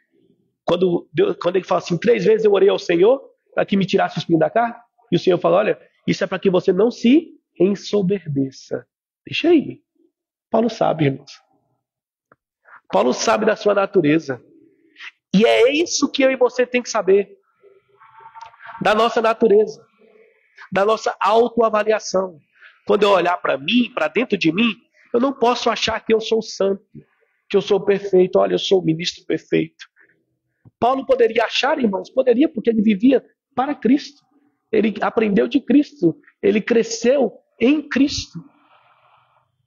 quando ele fala assim, 3 vezes eu orei ao Senhor para que me tirasse o espinho da carne? E o Senhor fala, olha, isso é para que você não se ensoberbeça. Deixa aí. Paulo sabe, irmãos. Paulo sabe da sua natureza. E é isso que eu e você tem que saber. Da nossa natureza. Da nossa autoavaliação. Quando eu olhar para mim, para dentro de mim, eu não posso achar que eu sou santo, que eu sou perfeito. Olha, eu sou o ministro perfeito. Paulo poderia achar, irmãos, poderia, porque ele vivia para Cristo. Ele aprendeu de Cristo. Ele cresceu em Cristo.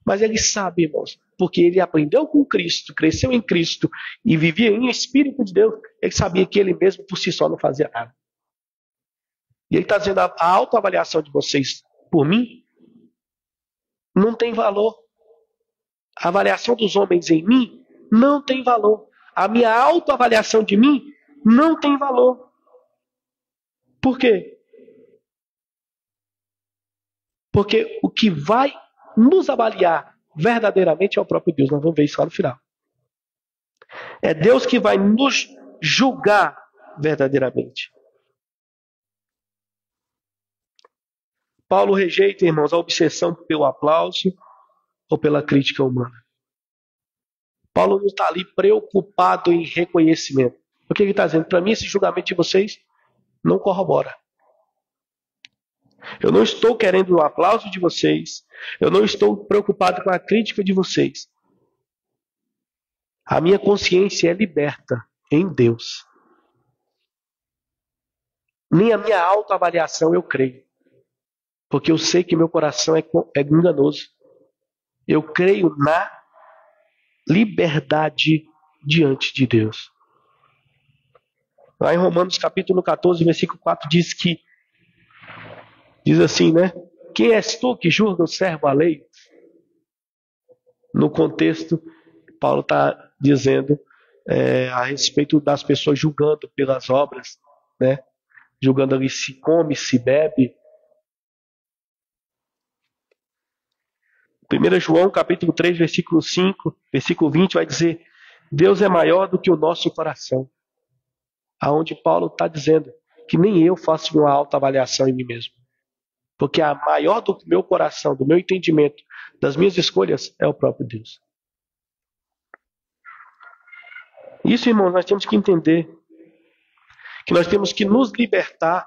Mas ele sabe, irmãos, porque ele aprendeu com Cristo, cresceu em Cristo e vivia em Espírito de Deus, ele sabia que ele mesmo por si só não fazia nada. E ele está dizendo, a autoavaliação de vocês por mim não tem valor. A avaliação dos homens em mim não tem valor. A minha autoavaliação de mim não tem valor. Por quê? Porque o que vai nos avaliar verdadeiramente é o próprio Deus. Nós vamos ver isso lá no final. É Deus que vai nos julgar verdadeiramente. Paulo rejeita, irmãos, a obsessão pelo aplauso ou pela crítica humana. Paulo não está ali preocupado em reconhecimento. O que ele está dizendo? Para mim, esse julgamento de vocês não corrobora. Eu não estou querendo o aplauso de vocês. Eu não estou preocupado com a crítica de vocês. A minha consciência é liberta em Deus. Nem a minha autoavaliação eu creio. Porque eu sei que meu coração é enganoso. Eu creio na liberdade diante de Deus. Lá em Romanos capítulo 14, versículo 4, diz assim, né? Quem és tu que julga o servo alheio? No contexto, Paulo está dizendo a respeito das pessoas julgando pelas obras, né? Julgando ali se come, se bebe. 1 João capítulo 3, versículo 5, versículo 20 vai dizer, Deus é maior do que o nosso coração. Aonde Paulo está dizendo que nem eu faço uma autoavaliação em mim mesmo. Porque a maior do meu coração, do meu entendimento, das minhas escolhas, é o próprio Deus. Isso, irmãos, nós temos que entender. Que nós temos que nos libertar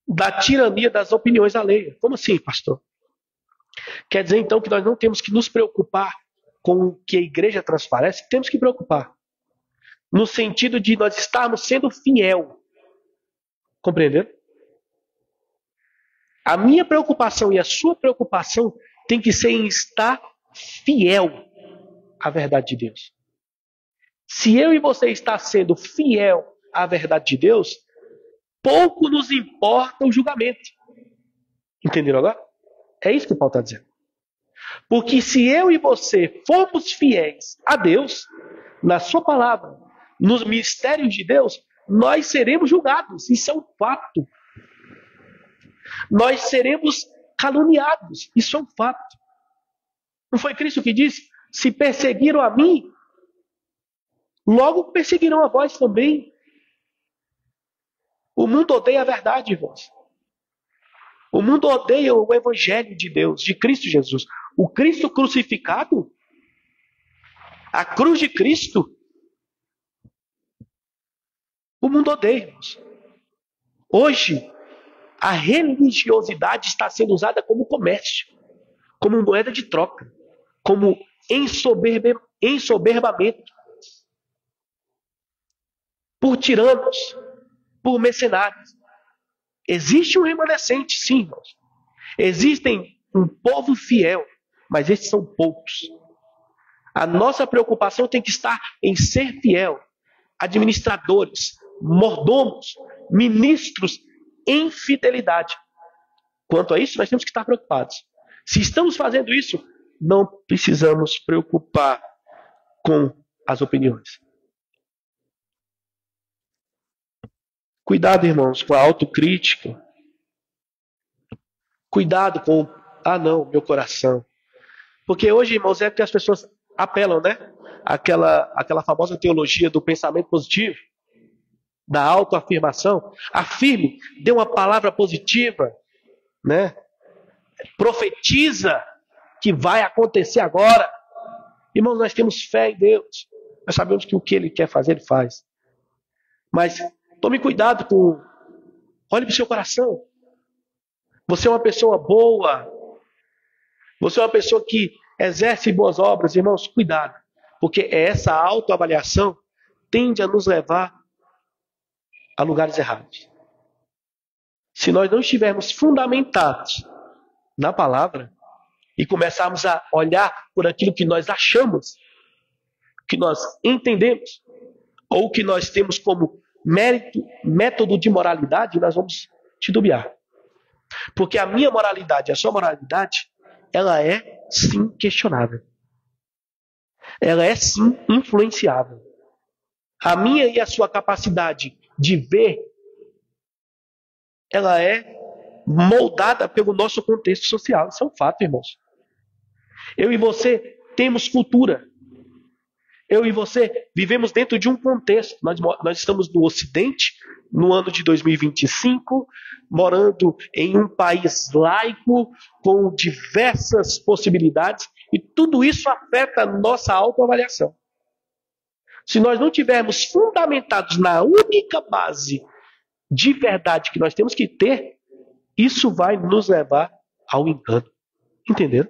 da tirania das opiniões alheias. Como assim, pastor? Quer dizer, então, que nós não temos que nos preocupar com o que a igreja transparece? Temos que preocupar. No sentido de nós estarmos sendo fiel Compreenderam? A minha preocupação e a sua preocupação tem que ser em estar fiel à verdade de Deus. Se eu e você está sendo fiel à verdade de Deus, pouco nos importa o julgamento. Entenderam agora? É isso que Paulo está dizendo. Porque se eu e você formos fiéis a Deus, na sua palavra, nos mistérios de Deus, nós seremos julgados. Isso é um fato. Nós seremos caluniados. Isso é um fato. Não foi Cristo que disse: se perseguiram a mim, logo perseguirão a vós também. O mundo odeia a verdade, irmãos. O mundo odeia o evangelho de Deus, de Cristo Jesus. O Cristo crucificado, a cruz de Cristo, o mundo odeia, irmãos. Hoje, a religiosidade está sendo usada como comércio, como moeda de troca, como ensoberbamento, por tiranos, por mercenários. Existe um remanescente, sim, irmãos. Existem um povo fiel, mas esses são poucos. A nossa preocupação tem que estar em ser fiel. Administradores, mordomos, ministros em fidelidade. Quanto a isso, nós temos que estar preocupados. Se estamos fazendo isso, não precisamos preocupar com as opiniões. Cuidado, irmãos, com a autocrítica. Cuidado com, meu coração. Porque hoje, irmãos, é que as pessoas apelam, né? Aquela famosa teologia do pensamento positivo, da autoafirmação. Afirme, dê uma palavra positiva, né? Profetiza que vai acontecer agora. Irmãos, nós temos fé em Deus. Nós sabemos que o que Ele quer fazer, Ele faz. Mas tome cuidado com... Olhe para o seu coração. Você é uma pessoa boa. Você é uma pessoa que exerce boas obras. Irmãos, cuidado. Porque essa autoavaliação tende a nos levar a lugares errados. Se nós não estivermos fundamentados na palavra e começarmos a olhar por aquilo que nós achamos, que nós entendemos, ou que nós temos como método de moralidade, nós vamos titubear. Porque a minha moralidade, a sua moralidade, ela é sim questionável. Ela é sim influenciável. A minha e a sua capacidade de ver, ela é moldada pelo nosso contexto social. Isso é um fato, irmãos. Eu e você temos cultura. Eu e você vivemos dentro de um contexto. Nós estamos no Ocidente, no ano de 2025, morando em um país laico, com diversas possibilidades, e tudo isso afeta a nossa autoavaliação. Se nós não tivermos fundamentados na única base de verdade que nós temos que ter, isso vai nos levar ao engano. Entenderam?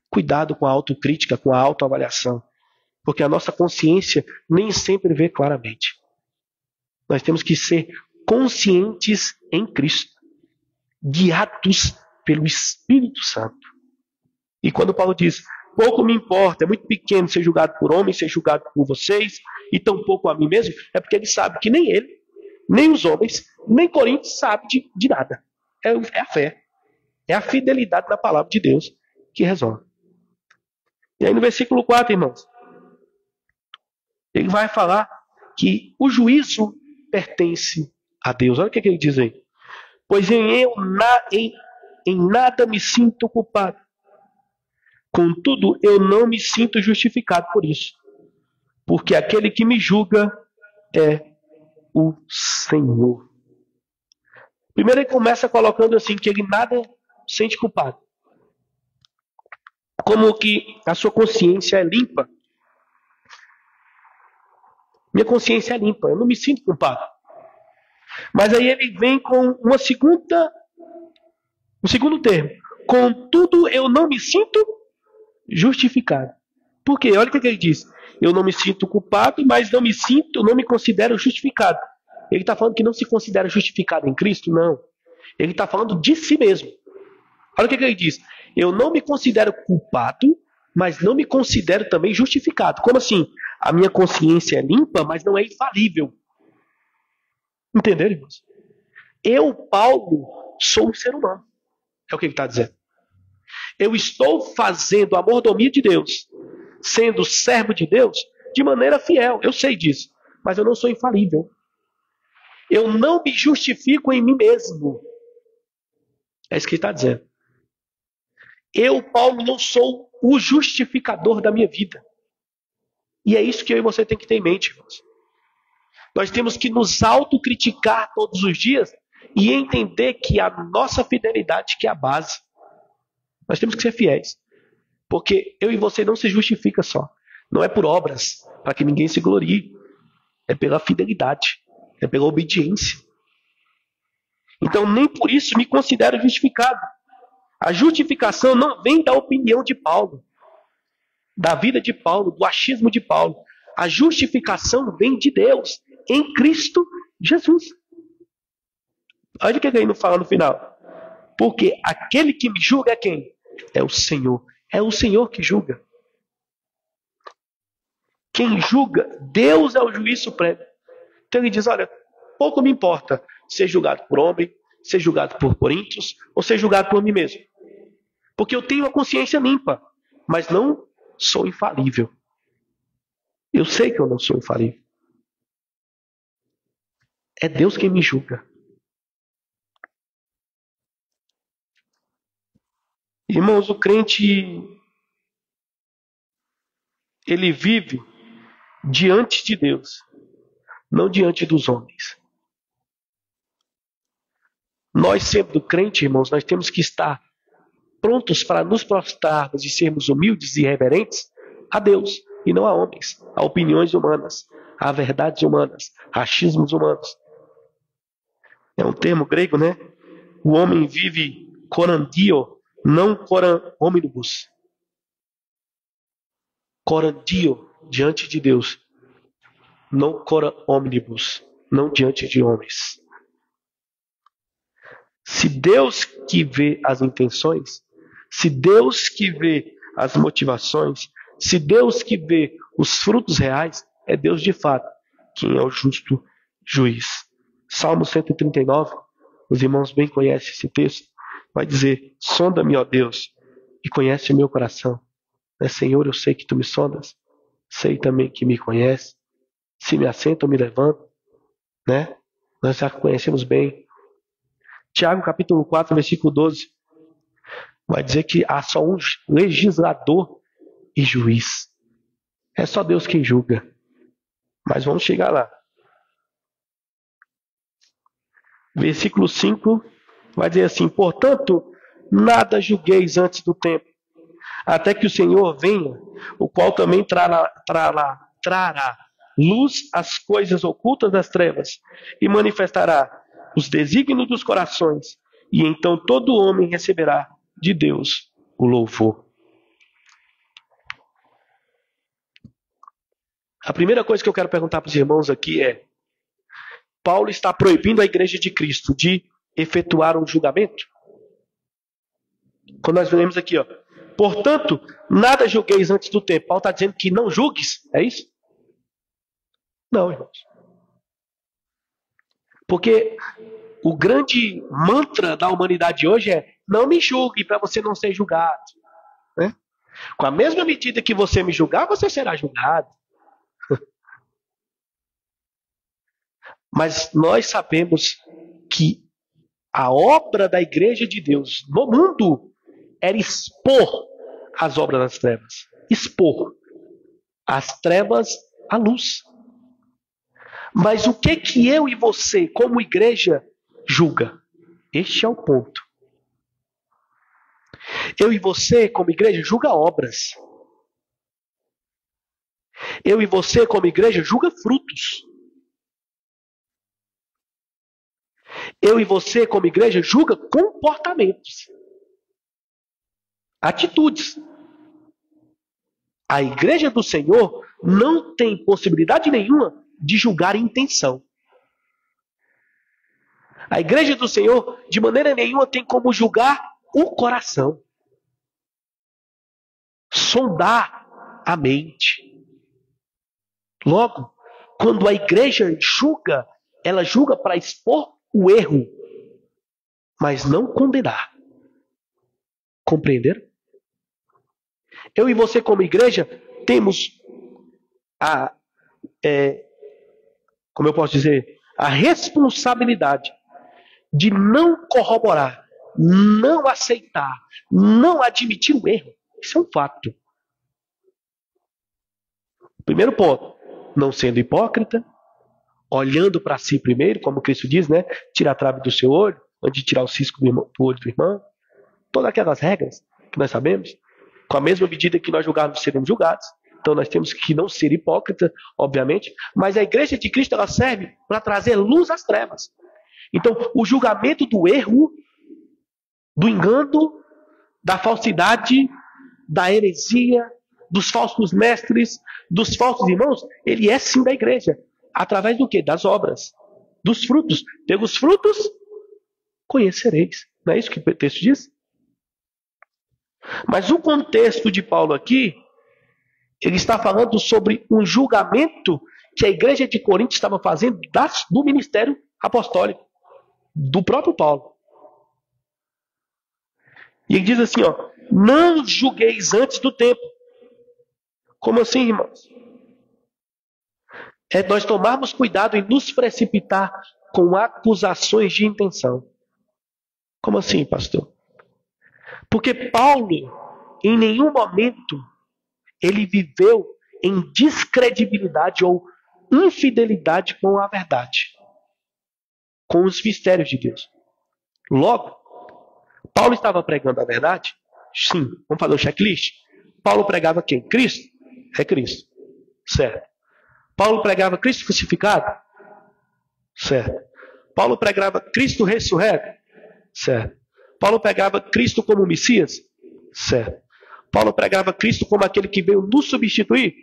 Cuidado com a autocrítica, com a autoavaliação. Porque a nossa consciência nem sempre vê claramente. Nós temos que ser conscientes em Cristo, guiados pelo Espírito Santo. E quando Paulo diz, pouco me importa, é muito pequeno ser julgado por homens, ser julgado por vocês, e tampouco a mim mesmo, é porque ele sabe que nem ele, nem os homens, nem Coríntios sabe de nada. É a fé, é a fidelidade na palavra de Deus que resolve. E aí no versículo 4, irmãos, ele vai falar que o juízo pertence a Deus. Olha o que ele diz aí. Pois em nada me sinto culpado. Contudo, eu não me sinto justificado por isso. Porque aquele que me julga é o Senhor. Primeiro ele começa colocando assim, que ele nada sente culpado. Como que a sua consciência é limpa. Minha consciência é limpa, eu não me sinto culpado. Mas aí ele vem com um segundo termo. Contudo, eu não me sinto justificado. Por quê? Olha o que ele diz. Eu não me sinto culpado, mas não me considero justificado. Ele está falando que não se considera justificado em Cristo? Não. Ele está falando de si mesmo. Olha o que ele diz. Eu não me considero culpado, mas não me considero também justificado. Como assim? A minha consciência é limpa, mas não é infalível. Entenderam, irmãos? Eu, Paulo, sou um ser humano. É o que ele está dizendo. Eu estou fazendo a mordomia de Deus, sendo servo de Deus, de maneira fiel. Eu sei disso, mas eu não sou infalível. Eu não me justifico em mim mesmo. É isso que ele está dizendo. Eu, Paulo, não sou o justificador da minha vida. E é isso que eu e você tem que ter em mente, irmãos. Nós temos que nos autocriticar todos os dias e entender que a nossa fidelidade que é a base. Nós temos que ser fiéis. Porque eu e você não se justifica só. Não é por obras, para que ninguém se glorie. É pela fidelidade. É pela obediência. Então nem por isso me considero justificado. A justificação não vem da opinião de Paulo, da vida de Paulo, do achismo de Paulo. A justificação vem de Deus, em Cristo Jesus. Olha o que ele fala no final. Porque aquele que me julga é quem? É o Senhor. É o Senhor que julga. Quem julga, Deus é o juiz supremo. Então ele diz, olha, pouco me importa ser julgado por homem, ser julgado por coríntios, ou ser julgado por mim mesmo. Porque eu tenho a consciência limpa, mas não sou infalível. Eu sei que eu não sou infalível. É Deus quem me julga. Irmãos, o crente, ele vive diante de Deus, não diante dos homens. Nós, sendo crente, irmãos, nós temos que estar prontos para nos prostrarmos e sermos humildes e reverentes a Deus e não a homens, a opiniões humanas, a verdades humanas, a achismos humanos. É um termo grego, né? O homem vive corandio, não coran hominibus. Corandio, diante de Deus, não coran hominibus, não diante de homens. Se Deus que vê as intenções, se Deus que vê as motivações, se Deus que vê os frutos reais, é Deus de fato quem é o justo juiz. Salmo 139, os irmãos bem conhecem esse texto, vai dizer, sonda-me, ó Deus, e conhece o meu coração. Senhor, eu sei que tu me sondas, sei também que me conhece. Se me assento ou me levanto, né? Nós já conhecemos bem. Tiago capítulo 4, versículo 12, vai dizer que há só um legislador e juiz. É só Deus quem julga. Mas vamos chegar lá. Versículo 5 vai dizer assim, portanto, nada julgueis antes do tempo, até que o Senhor venha, o qual também trará luz às coisas ocultas das trevas e manifestará os desígnios dos corações, e então todo homem receberá de Deus o louvor. A primeira coisa que eu quero perguntar para os irmãos aqui é, Paulo está proibindo a igreja de Cristo de efetuar um julgamento? Quando nós lemos aqui, ó, portanto, nada julgueis antes do tempo. Paulo está dizendo que não julgues, é isso? Não, irmãos. Porque o grande mantra da humanidade hoje é não me julgue para você não ser julgado. Né? Com a mesma medida que você me julgar, você será julgado. Mas nós sabemos que a obra da igreja de Deus no mundo era expor as obras das trevas. Expor as trevas à luz. Mas o que eu e você, como igreja, julga? Este é o ponto. Eu e você, como igreja, julga obras. Eu e você, como igreja, julga frutos. Eu e você, como igreja, julga comportamentos. Atitudes. A igreja do Senhor não tem possibilidade nenhuma de julgar intenção. A igreja do Senhor, de maneira nenhuma, tem como julgar o coração. Sondar a mente. Logo, quando a igreja julga, ela julga para expor o erro, mas não condenar. Compreenderam? Eu e você, como igreja, temos como eu posso dizer, a responsabilidade de não corroborar, não aceitar, não admitir o erro. Isso é um fato. Primeiro ponto, não sendo hipócrita, olhando para si primeiro, como Cristo diz, né? Tira a trave do seu olho, antes de tirar o cisco do olho do irmão. Todas aquelas regras que nós sabemos, com a mesma medida que nós julgarmos, seremos julgados. Então nós temos que não ser hipócrita, obviamente, mas a igreja de Cristo ela serve para trazer luz às trevas. Então o julgamento do erro, do engano, da falsidade, da heresia, dos falsos mestres, dos falsos irmãos, ele é sim da igreja. Através do quê? Das obras, dos frutos. Pelos frutos, conhecereis. Não é isso que o texto diz? Mas o contexto de Paulo aqui, ele está falando sobre um julgamento que a igreja de Corinto estava fazendo do ministério apostólico, do próprio Paulo. E ele diz assim, ó, não julgueis antes do tempo. Como assim, irmãos? É nós tomarmos cuidado em nos precipitar com acusações de intenção. Como assim, pastor? Porque Paulo, em nenhum momento, ele viveu em descredibilidade ou infidelidade com a verdade, com os mistérios de Deus. Logo, Paulo estava pregando a verdade? Sim. Vamos fazer um checklist? Paulo pregava quem? Cristo? É Cristo. Certo. Paulo pregava Cristo crucificado? Certo. Paulo pregava Cristo ressurreto? Certo. Paulo pregava Cristo como Messias? Certo. Paulo pregava Cristo como aquele que veio nos substituir?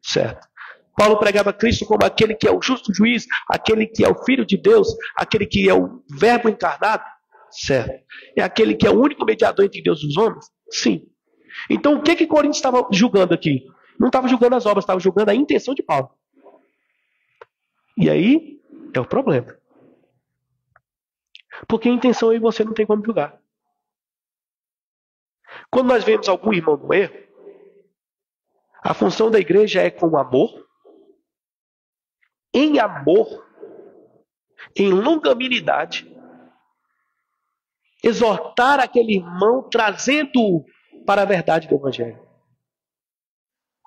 Certo. Paulo pregava Cristo como aquele que é o justo juiz, aquele que é o Filho de Deus, aquele que é o Verbo encarnado? Certo. É aquele que é o único mediador entre Deus e os homens? Sim. Então o que Coríntios estava julgando aqui? Não estava julgando as obras, estava julgando a intenção de Paulo. E aí é o problema. Porque a intenção aí você não tem como julgar. Quando nós vemos algum irmão no erro, a função da igreja é com amor, em longanimidade, exortar aquele irmão, trazendo-o para a verdade do Evangelho.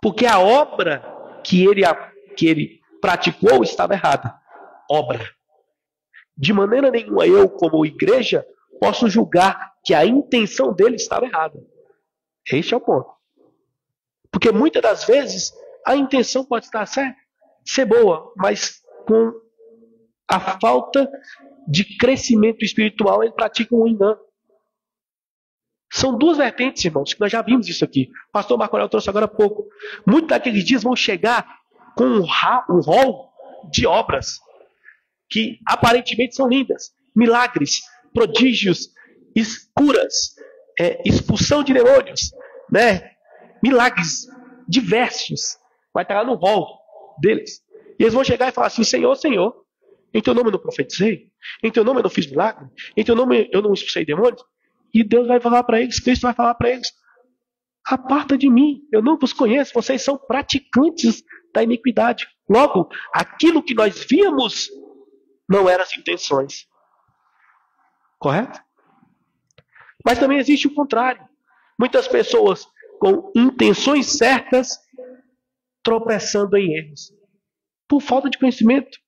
Porque a obra que ele praticou estava errada. Obra. De maneira nenhuma eu, como igreja, posso julgar que a intenção dele estava errada. Este é o ponto. Porque muitas das vezes a intenção pode estar certa, ser boa, mas com a falta de crescimento espiritual ele pratica um engano. São duas vertentes, irmãos, que nós já vimos isso aqui. O pastor Marco Aurélio trouxe agora há pouco. Muitos daqueles dias vão chegar com um rol de obras que aparentemente são lindas. Milagres, prodígios, curas, expulsão de demônios, né? Milagres diversos. Vai estar lá no rol deles. E eles vão chegar e falar assim, Senhor, Senhor, em teu nome eu não profetizei, em teu nome eu não fiz milagre, em teu nome eu não expulsei demônios. E Deus vai falar para eles, Cristo vai falar para eles, aparta de mim, eu não vos conheço, vocês são praticantes da iniquidade. Logo, aquilo que nós víamos não eram as intenções. Correto? Mas também existe o contrário. Muitas pessoas com intenções certas tropeçando em erros. Por falta de conhecimento.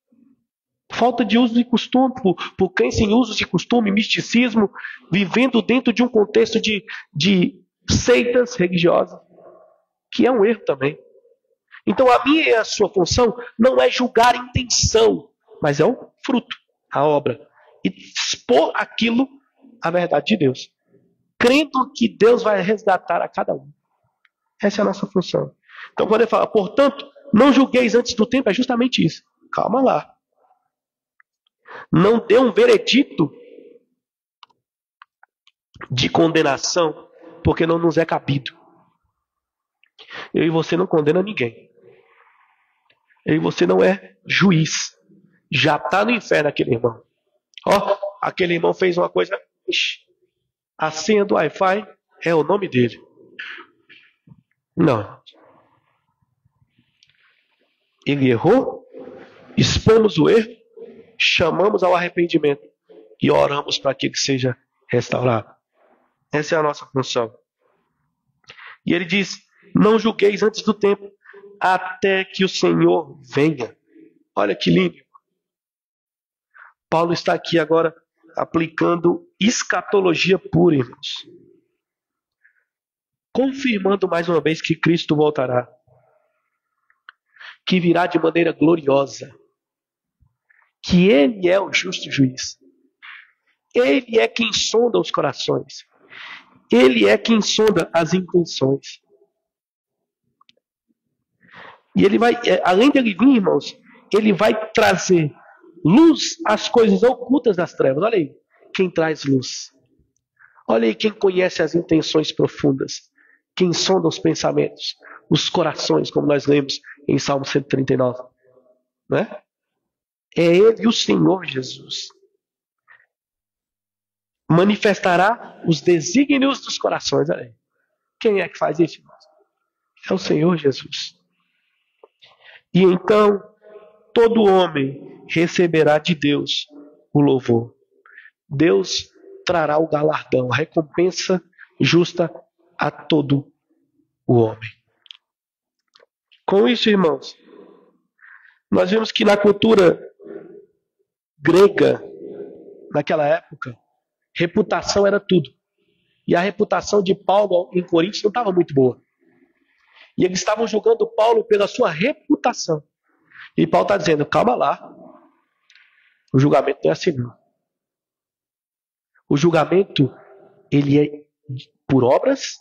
Falta de uso de costume, por crença em usos de costume, misticismo, vivendo dentro de um contexto de seitas religiosas, que é um erro também. Então a minha e a sua função não é julgar a intenção, mas é o fruto, a obra. E expor aquilo à verdade de Deus. Crendo que Deus vai resgatar a cada um. Essa é a nossa função. Então quando ele fala, portanto, não julgueis antes do tempo, é justamente isso. Calma lá. não dê um veredito de condenação, porque não nos é cabido. Eu e você não condena ninguém. Eu e você não é juiz. Já está no inferno aquele irmão. Ó, aquele irmão fez uma coisa. Ixi, a senha do Wi-Fi é o nome dele. Não. Ele errou, expomos o erro, chamamos ao arrependimento e oramos para que ele seja restaurado. Essa é a nossa função. E ele diz: não julgueis antes do tempo, até que o Senhor venha. Olha que lindo. Paulo está aqui agora aplicando escatologia pura, irmãos. Confirmando mais uma vez que Cristo voltará. Que virá de maneira gloriosa. Que Ele é o justo juiz. Ele é quem sonda os corações. Ele é quem sonda as intenções. E ele vai, além de ele vir, irmãos, ele vai trazer luz às coisas ocultas das trevas. Olha aí, quem traz luz. Olha aí quem conhece as intenções profundas. Quem sonda os pensamentos, os corações, como nós lemos em Salmo 139. Né? É Ele, o Senhor Jesus. Manifestará os desígnios dos corações. Olha aí. Quem é que faz isso, irmãos? É o Senhor Jesus. E então, todo homem receberá de Deus o louvor. Deus trará o galardão, a recompensa justa a todo o homem. Com isso, irmãos, nós vemos que na cultura grega, naquela época, reputação era tudo. E a reputação de Paulo em Coríntios não estava muito boa. E eles estavam julgando Paulo pela sua reputação. E Paulo está dizendo: calma lá. O julgamento não é assim, não. O julgamento, ele é por obras,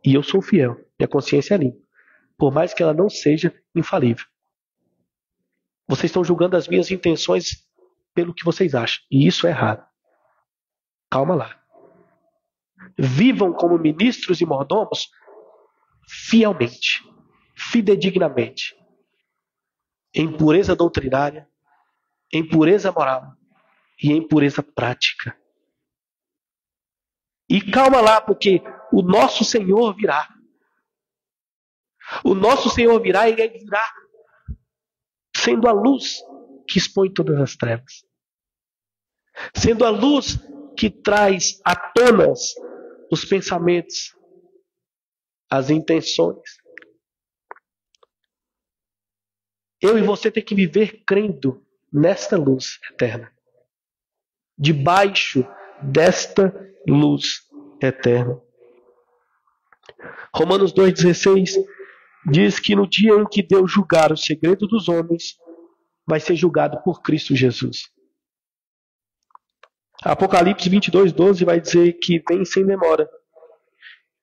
e eu sou fiel. Minha consciência é limpa. Por mais que ela não seja infalível. Vocês estão julgando as minhas intenções pelo que vocês acham. E isso é errado. Calma lá. Vivam como ministros e mordomos fielmente, fidedignamente, em pureza doutrinária, em pureza moral e em pureza prática. E calma lá, porque o nosso Senhor virá. O nosso Senhor virá e Ele virá sendo a luz que expõe todas as trevas. Sendo a luz que traz à tona os pensamentos, as intenções. Eu e você tem que viver crendo nesta luz eterna. Debaixo desta luz eterna. Romanos 2,16 diz que no dia em que Deus julgar o segredo dos homens, vai ser julgado por Cristo Jesus. Apocalipse 22,12 vai dizer que vem sem demora.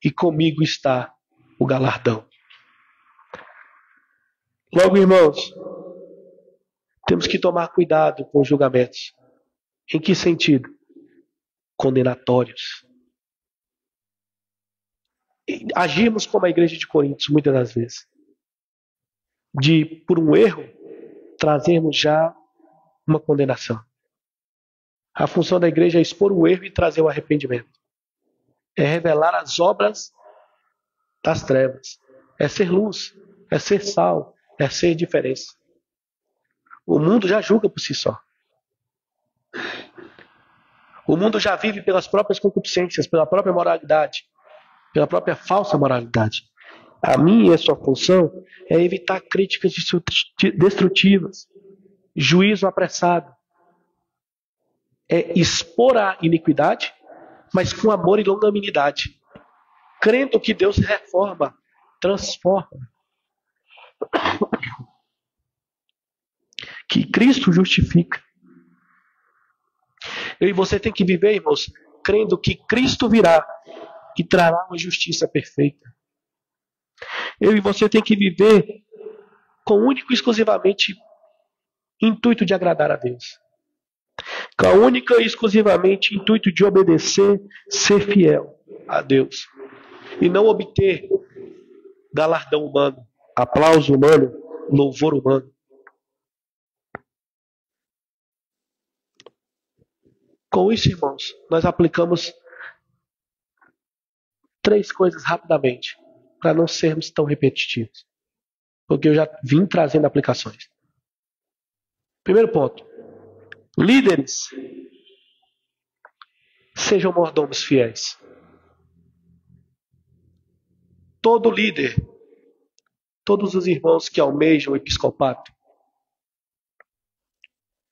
E comigo está o galardão. Logo, irmãos, temos que tomar cuidado com os julgamentos. Em que sentido? Condenatórios. Agimos como a igreja de Coríntios, muitas das vezes. Por um erro, trazermos já uma condenação. A função da igreja é expor o erro e trazer o arrependimento. É revelar as obras das trevas. É ser luz, é ser sal, é ser diferença. O mundo já julga por si só. O mundo já vive pelas próprias concupiscências, pela própria moralidade, pela própria falsa moralidade. A minha e a sua função é evitar críticas destrutivas, juízo apressado. É expor a iniquidade, mas com amor e longanimidade. Crendo que Deus reforma, transforma. Que Cristo justifica. Eu e você tem que viver, irmãos, crendo que Cristo virá e trará uma justiça perfeita. Eu e você tem que viver com único e exclusivamente intuito de agradar a Deus. com a única e exclusivamente intuito de obedecer, ser fiel a Deus e não obter galardão humano, aplauso humano, louvor humano. Com isso, irmãos, nós aplicamos 3 coisas rapidamente, para não sermos tão repetitivos, porque eu já vim trazendo aplicações. Primeiro ponto: líderes, sejam mordomos fiéis. Todo líder, todos os irmãos que almejam o episcopato,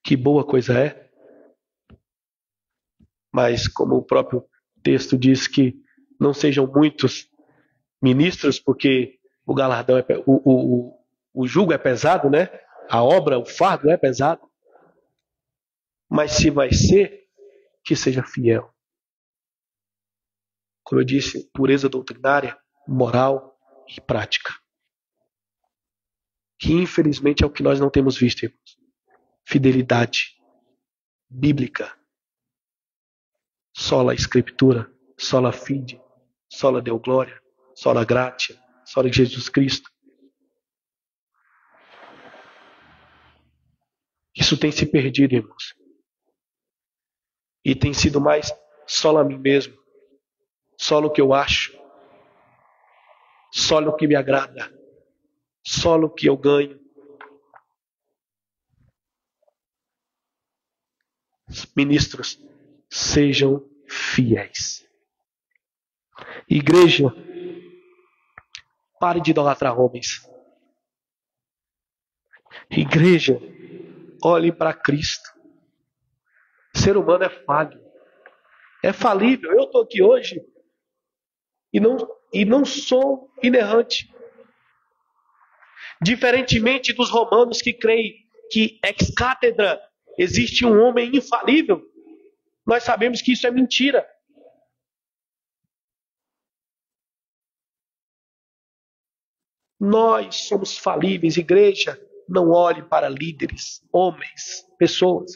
que boa coisa é, mas como o próprio texto diz que não sejam muitos ministros, porque o galardão o jugo é pesado, né? A obra, o fardo é pesado. Mas se vai ser, que seja fiel. Como eu disse, pureza doutrinária, moral e prática. Que infelizmente é o que nós não temos visto, irmãos. Fidelidade bíblica. Sola Escritura, sola fide, sola Deo glória, sola gratia, sola Jesus Cristo. Isso tem se perdido, irmãos. E tem sido mais sola a mim mesmo, sola o que eu acho, sola o que me agrada, sola o que eu ganho. Ministros, sejam fiéis. Igreja, pare de idolatrar homens. Igreja, olhe para Cristo. Ser humano é falho. É falível. Eu estou aqui hoje e não sou inerrante. Diferentemente dos romanos que creem que ex cátedra existe um homem infalível, nós sabemos que isso é mentira. Nós somos falíveis. Igreja, não olhe para líderes, homens, pessoas.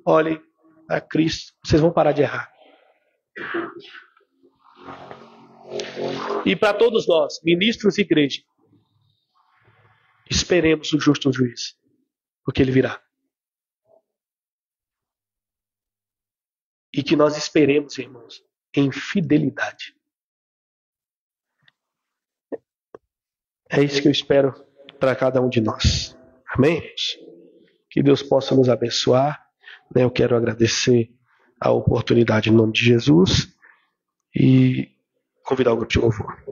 Olhem a Cristo. Vocês vão parar de errar. E para todos nós, ministros e igreja, esperemos o justo juiz, porque ele virá. E que nós esperemos, irmãos, em fidelidade. É isso que eu espero para cada um de nós. Amém? Que Deus possa nos abençoar. Eu quero agradecer a oportunidade em nome de Jesus e convidar o grupo de louvor.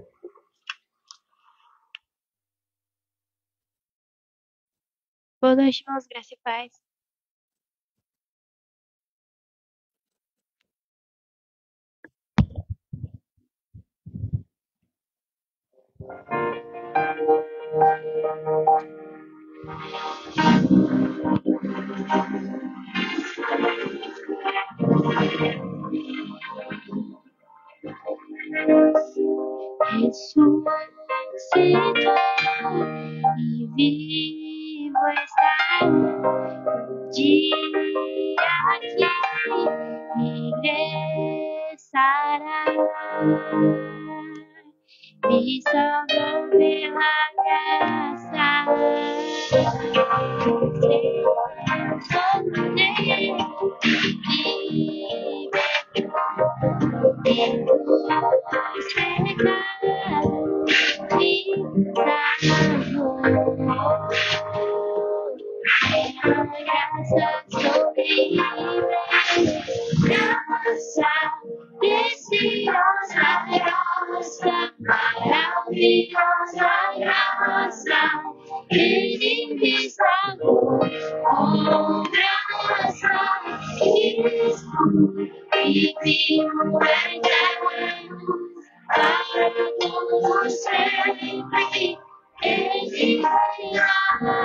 Boa noite, irmãos, graça e paz. Ressuscitou e vivo está o dia que regressará. Me salvou pela graça, maravilhosa graça, ele me salvou com graça, Cristo, e vivo eterno, para todos sempre, ele reinará.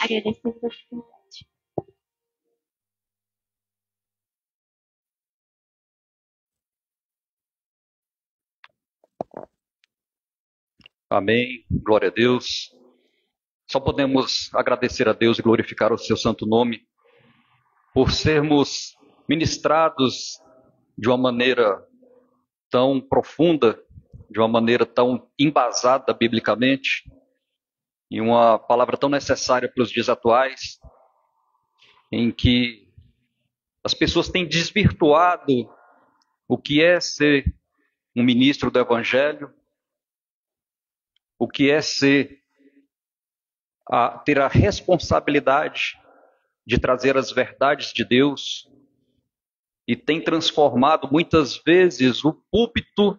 Agradecemos a oportunidade. Amém. Glória a Deus. Só podemos agradecer a Deus e glorificar o seu santo nome por sermos ministrados de uma maneira tão profunda, de uma maneira tão embasada biblicamente, e uma palavra tão necessária para os dias atuais, em que as pessoas têm desvirtuado o que é ser um ministro do Evangelho, o que é ter a responsabilidade de trazer as verdades de Deus, e tem transformado muitas vezes o púlpito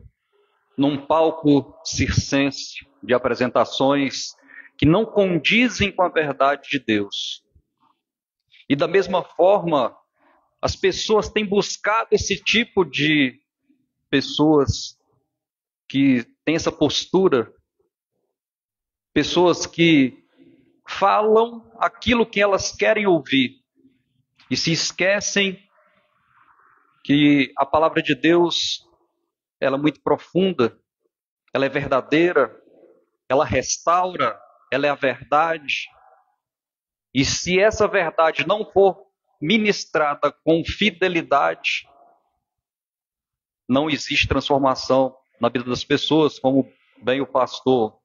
num palco circense de apresentações que não condizem com a verdade de Deus. E da mesma forma, as pessoas têm buscado esse tipo de pessoas que têm essa postura, pessoas que falam aquilo que elas querem ouvir e se esquecem que a palavra de Deus, ela é muito profunda, ela é verdadeira, ela restaura, ela é a verdade. E se essa verdade não for ministrada com fidelidade, não existe transformação na vida das pessoas, como bem o pastor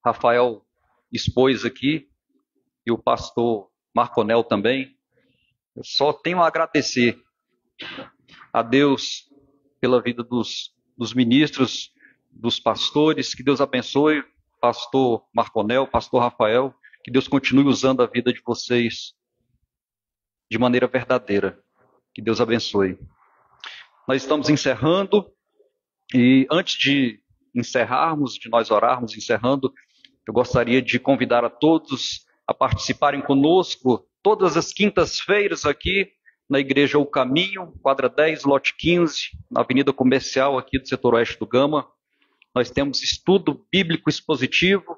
Rafael expôs aqui, e o pastor Marconel também. Eu só tenho a agradecer a Deus pela vida dos ministros, dos pastores. Que Deus abençoe, pastor Marconel, pastor Rafael, que Deus continue usando a vida de vocês de maneira verdadeira. Que Deus abençoe. Nós estamos encerrando, e antes de encerrarmos, de nós orarmos encerrando, eu gostaria de convidar a todos a participarem conosco todas as quintas-feiras aqui na Igreja O Caminho, quadra 10, lote 15, na Avenida Comercial aqui do setor oeste do Gama. Nós temos estudo bíblico expositivo,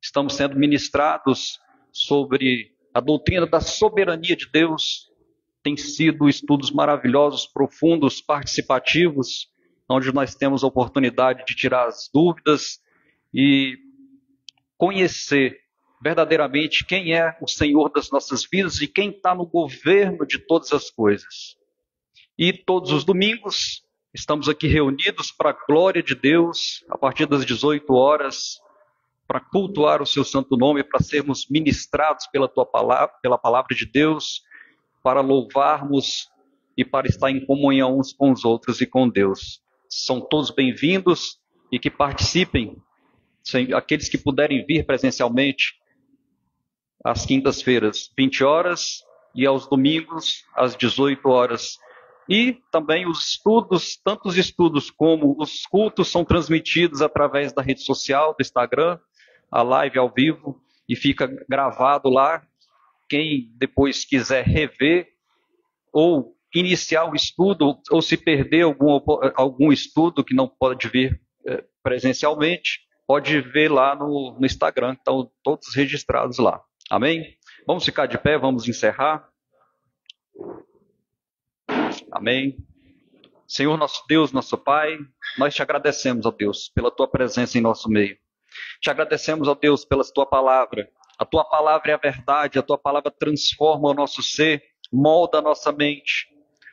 estamos sendo ministrados sobre a doutrina da soberania de Deus. Tem sido estudos maravilhosos, profundos, participativos, onde nós temos a oportunidade de tirar as dúvidas e conhecer verdadeiramente quem é o Senhor das nossas vidas e quem está no governo de todas as coisas. E todos os domingos estamos aqui reunidos para a glória de Deus, a partir das 18 horas, para cultuar o seu santo nome, para sermos ministrados pela palavra de Deus, para louvarmos e para estar em comunhão uns com os outros e com Deus. São todos bem-vindos e que participem, aqueles que puderem vir presencialmente, às quintas-feiras, 20 horas, e aos domingos, às 18 horas. E também os estudos, tanto os estudos como os cultos, são transmitidos através da rede social, do Instagram, a live ao vivo, e fica gravado lá. Quem depois quiser rever, ou iniciar o estudo, ou se perder algum estudo que não pode vir presencialmente, pode ver lá no Instagram, que estão todos registrados lá. Amém? Vamos ficar de pé, vamos encerrar. Amém. Senhor nosso Deus, nosso Pai, nós te agradecemos, ó Deus, pela tua presença em nosso meio. Te agradecemos, ó Deus, pela tua palavra. A tua palavra é a verdade, a tua palavra transforma o nosso ser, molda a nossa mente.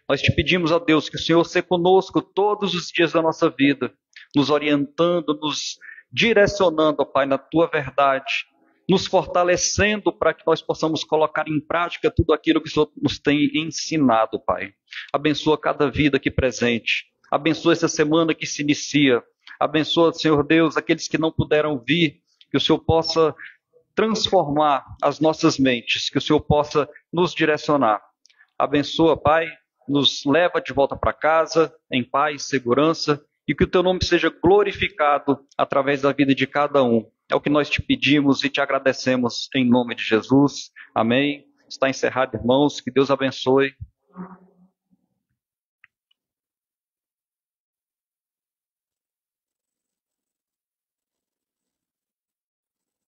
Nós te pedimos, ó Deus, que o Senhor seja conosco todos os dias da nossa vida, nos orientando, nos direcionando, ó Pai, na tua verdade, nos fortalecendo para que nós possamos colocar em prática tudo aquilo que o Senhor nos tem ensinado, Pai. Abençoa cada vida aqui presente. Abençoa essa semana que se inicia. Abençoa, Senhor Deus, aqueles que não puderam vir, que o Senhor possa transformar as nossas mentes, que o Senhor possa nos direcionar. Abençoa, Pai, nos leva de volta para casa, em paz, segurança, e que o Teu nome seja glorificado através da vida de cada um. É o que nós te pedimos e te agradecemos em nome de Jesus. Amém. Está encerrado, irmãos. Que Deus abençoe.